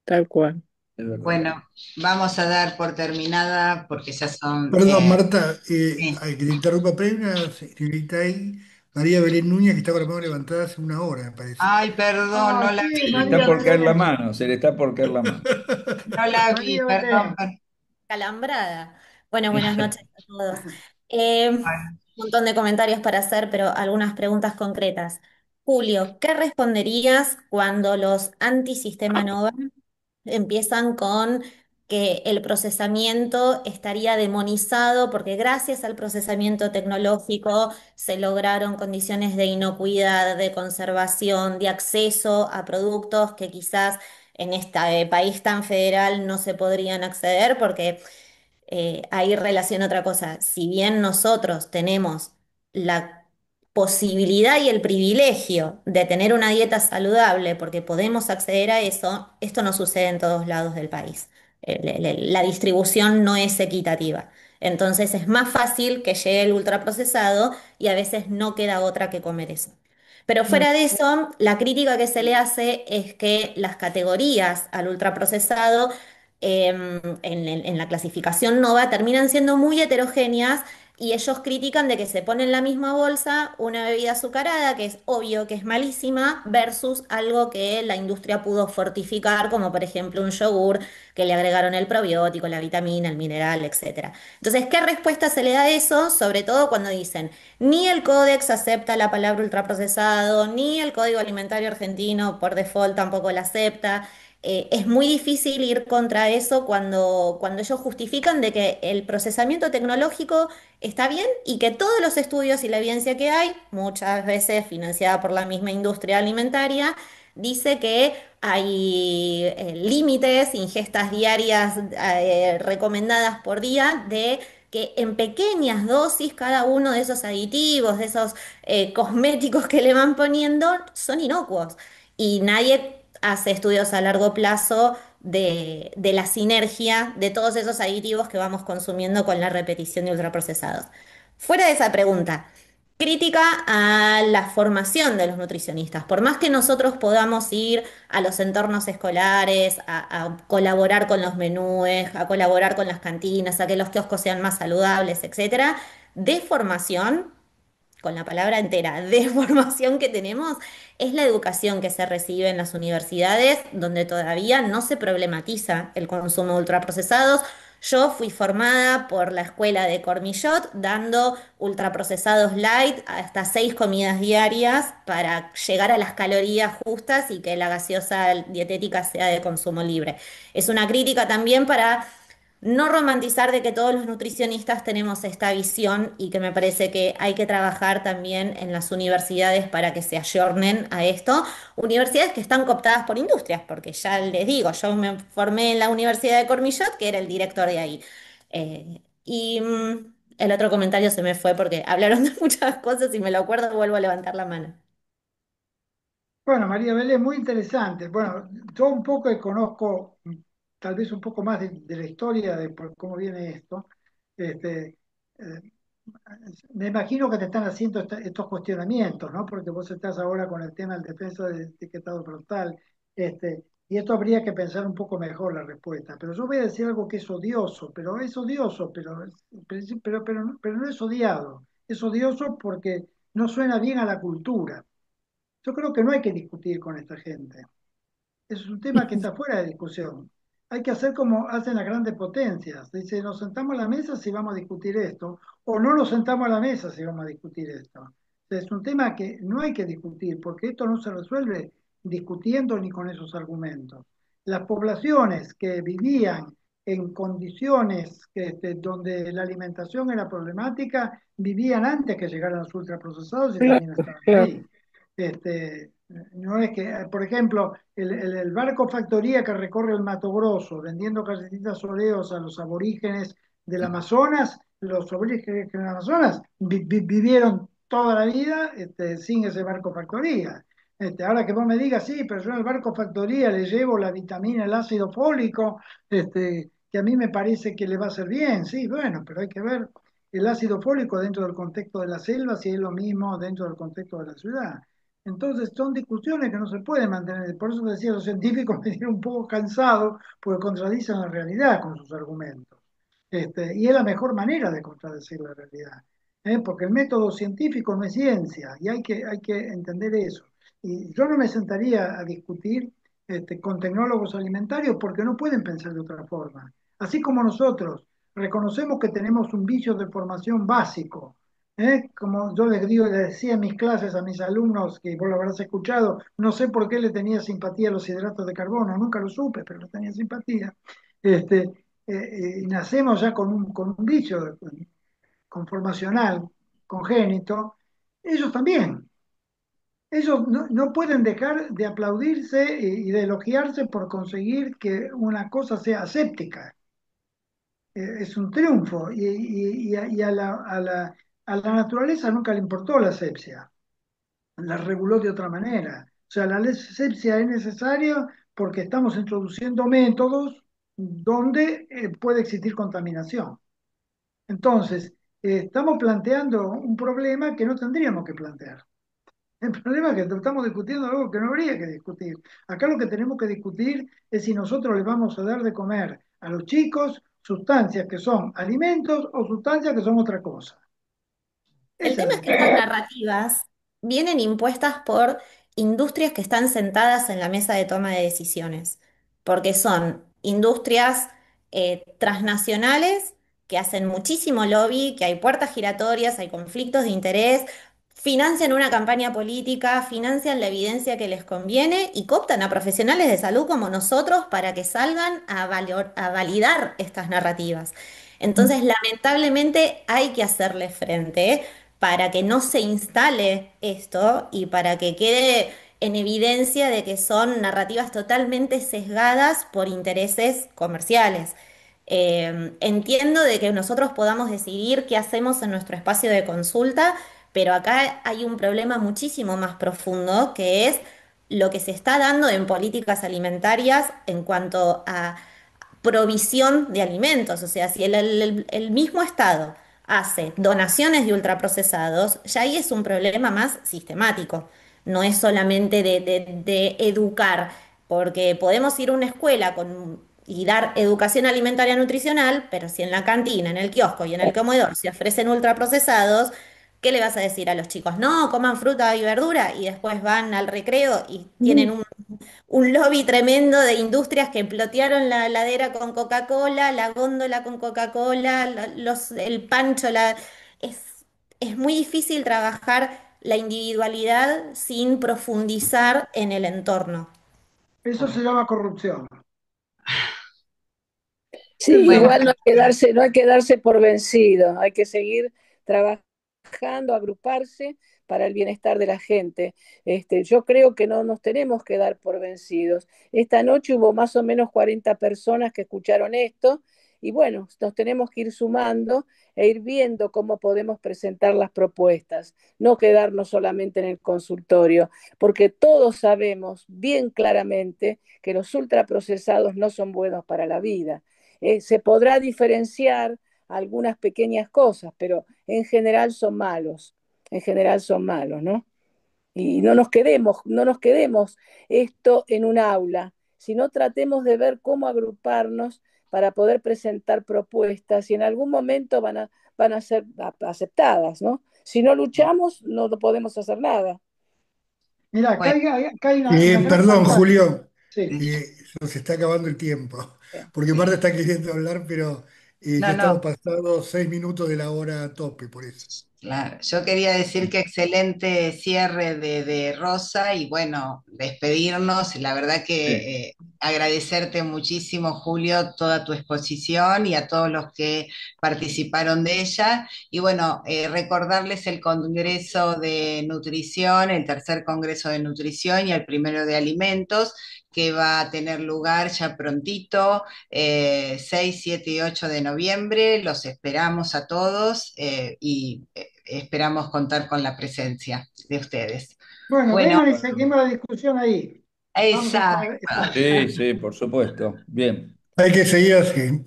Tal cual.
Es verdad.
Bueno, vamos a dar por terminada porque ya son...
Perdón, Marta,
sí.
hay que te interrumpa, pero hay una señorita ahí, María Belén Núñez, que está con la mano levantada hace una hora, me parece.
Ay, perdón,
ah,
no la
sí,
Se le
vi,
está
María
por caer la
Belén,
mano, se le está por caer la mano.
no la vi,
María
perdón.
Belén.
Calambrada. Bueno, buenas noches a todos. Un montón de comentarios para hacer, pero algunas preguntas concretas. Julio, ¿qué responderías cuando los antisistema Nova empiezan con que el procesamiento estaría demonizado porque gracias al procesamiento tecnológico se lograron condiciones de inocuidad, de conservación, de acceso a productos que quizás en este país tan federal no se podrían acceder porque ahí relaciona otra cosa. Si bien nosotros tenemos la posibilidad y el privilegio de tener una dieta saludable porque podemos acceder a eso, esto no sucede en todos lados del país. La distribución no es equitativa. Entonces es más fácil que llegue el ultraprocesado y a veces no queda otra que comer eso. Pero fuera de eso, la crítica que se le hace es que las categorías al ultraprocesado en la clasificación NOVA terminan siendo muy heterogéneas y ellos critican de que se pone en la misma bolsa una bebida azucarada, que es obvio que es malísima, versus algo que la industria pudo fortificar, como por ejemplo un yogur que le agregaron el probiótico, la vitamina, el mineral, etcétera. Entonces, ¿qué respuesta se le da a eso? Sobre todo cuando dicen, ni el Códex acepta la palabra ultraprocesado, ni el Código Alimentario Argentino por default tampoco la acepta. Es muy difícil ir contra eso cuando ellos justifican de que el procesamiento tecnológico está bien y que todos los estudios y la evidencia que hay, muchas veces financiada por la misma industria alimentaria, dice que hay límites, ingestas diarias recomendadas por día de que en pequeñas dosis cada uno de esos aditivos, de esos cosméticos que le van poniendo, son inocuos y nadie hace estudios a largo plazo de la sinergia de todos esos aditivos que vamos consumiendo con la repetición de ultraprocesados. Fuera de esa pregunta, crítica a la formación de los nutricionistas. Por más que nosotros podamos ir a los entornos escolares, a colaborar con los menúes, a colaborar con las cantinas, a que los kioscos sean más saludables, etcétera, de formación con la palabra entera, de formación que tenemos, es la educación que se recibe en las universidades, donde todavía no se problematiza el consumo de ultraprocesados. Yo fui formada por la escuela de Cormillot, dando ultraprocesados light hasta 6 comidas diarias para llegar a las calorías justas y que la gaseosa dietética sea de consumo libre. Es una crítica también para no romantizar de que todos los nutricionistas tenemos esta visión y que me parece que hay que trabajar también en las universidades para que se ayornen a esto. Universidades que están cooptadas por industrias, porque ya les digo, yo me formé en la Universidad de Cormillot, que era el director de ahí. El otro comentario se me fue porque hablaron de muchas cosas y me lo acuerdo, vuelvo a levantar la mano.
Bueno, María Belén, muy interesante. Bueno, yo un poco conozco, tal vez un poco más de la historia de por cómo viene esto. Este, eh, Me imagino que te están haciendo estos cuestionamientos, ¿no? Porque vos estás ahora con el tema del defensa del etiquetado frontal, y esto habría que pensar un poco mejor la respuesta. Pero yo voy a decir algo que es odioso, pero no es odiado. Es odioso porque no suena bien a la cultura. Yo creo que no hay que discutir con esta gente. Es un tema que está fuera de discusión. Hay que hacer como hacen las grandes potencias. Dice, nos sentamos a la mesa si vamos a discutir esto, o no nos sentamos a la mesa si vamos a discutir esto. Es un tema que no hay que discutir, porque esto no se resuelve discutiendo ni con esos argumentos. Las poblaciones que vivían en condiciones donde la alimentación era problemática, vivían antes que llegaran los ultraprocesados y
Claro,
también estaban
claro.
ahí. No es que, por ejemplo, el barco factoría que recorre el Mato Grosso vendiendo galletitas Oreos a los aborígenes del Amazonas, los aborígenes del Amazonas vivieron toda la vida sin ese barco factoría. Ahora que vos me digas, sí, pero yo en el barco factoría le llevo la vitamina, el ácido fólico, que a mí me parece que le va a hacer bien, sí, bueno, pero hay que ver el ácido fólico dentro del contexto de la selva, si es lo mismo dentro del contexto de la ciudad. Entonces son discusiones que no se pueden mantener. Por eso decía, los científicos me tienen un poco cansado porque contradicen la realidad con sus argumentos. Y es la mejor manera de contradecir la realidad. Porque el método científico no es ciencia y hay que entender eso. Y yo no me sentaría a discutir con tecnólogos alimentarios porque no pueden pensar de otra forma. así como nosotros reconocemos que tenemos un vicio de formación básico, como yo les digo, les decía en mis clases a mis alumnos, que vos lo habrás escuchado, no sé por qué le tenía simpatía a los hidratos de carbono, nunca lo supe, pero le tenía simpatía. Este, y nacemos ya con un vicio conformacional, congénito, ellos también. Ellos no pueden dejar de aplaudirse y de elogiarse por conseguir que una cosa sea aséptica. Es un triunfo. Y a la naturaleza nunca le importó la asepsia, la reguló de otra manera. O sea, la asepsia es necesaria porque estamos introduciendo métodos donde puede existir contaminación. Entonces, estamos planteando un problema que no tendríamos que plantear. El problema es que estamos discutiendo algo que no habría que discutir. Acá lo que tenemos que discutir es si nosotros les vamos a dar de comer a los chicos sustancias que son alimentos o sustancias que son otra cosa.
El
Esa es
tema
la
es que estas
discusión.
narrativas vienen impuestas por industrias que están sentadas en la mesa de toma de decisiones, porque son industrias transnacionales que hacen muchísimo lobby, que hay puertas giratorias, hay conflictos de interés, financian una campaña política, financian la evidencia que les conviene y cooptan a profesionales de salud como nosotros para que salgan a validar estas narrativas. Entonces, lamentablemente, hay que hacerle frente para que no se instale esto y para que quede en evidencia de que son narrativas totalmente sesgadas por intereses comerciales. Entiendo de que nosotros podamos decidir qué hacemos en nuestro espacio de consulta, pero acá hay un problema muchísimo más profundo que es lo que se está dando en políticas alimentarias en cuanto a provisión de alimentos. O sea, si el mismo Estado hace donaciones de ultraprocesados, ya ahí es un problema más sistemático. No es solamente de educar, porque podemos ir a una escuela y dar educación alimentaria nutricional, pero si en la cantina, en el kiosco y en el comedor se ofrecen ultraprocesados, ¿qué le vas a decir a los chicos? No, coman fruta y verdura y después van al recreo y tienen un lobby tremendo de industrias que plotearon la ladera con Coca-Cola, la góndola con Coca-Cola, el pancho, es muy difícil trabajar la individualidad sin profundizar en el entorno.
Eso se llama corrupción.
Sí,
Bueno,
igual no hay que darse por vencido, hay que seguir trabajando, agruparse para el bienestar de la gente. Yo creo que no nos tenemos que dar por vencidos. Esta noche hubo más o menos 40 personas que escucharon esto y bueno, nos tenemos que ir sumando e ir viendo cómo podemos presentar las propuestas, no quedarnos solamente en el consultorio, porque todos sabemos bien claramente que los ultraprocesados no son buenos para la vida. Se podrá diferenciar algunas pequeñas cosas, pero en general son malos, ¿no? Y no nos quedemos esto en un aula, sino tratemos de ver cómo agruparnos para poder presentar propuestas y en algún momento van a ser aceptadas, ¿no? Si no luchamos, no podemos hacer nada.
Mira,
bueno,
acá hay una gran
Perdón,
falta.
Julio,
Sí.
se nos está acabando el tiempo,
Bien.
porque Marta está queriendo hablar, pero ya
no,
estamos
no.
pasados 6 minutos de la hora a tope, por eso.
Claro, yo quería decir que excelente cierre de Rosa y bueno, despedirnos. La verdad
Sí.
que agradecerte muchísimo, Julio, toda tu exposición y a todos los que participaron de ella. Y bueno, recordarles el Congreso de Nutrición, el tercer Congreso de Nutrición y el primero de Alimentos, que va a tener lugar ya prontito, 6, 7 y 8 de noviembre. Los esperamos a todos y esperamos contar con la presencia de ustedes.
Bueno,
Bueno,
vengan y
Bueno,
seguimos la discusión ahí. Vamos a estar
exacto.
sí,
escuchando.
sí, por supuesto. Bien.
Hay que seguir así.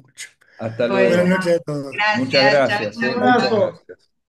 Hasta
Bueno,
Buenas
luego.
noches a todos.
Muchas
gracias. Chao,
gracias,
Un
chao,
muchas
chao.
abrazo.
gracias.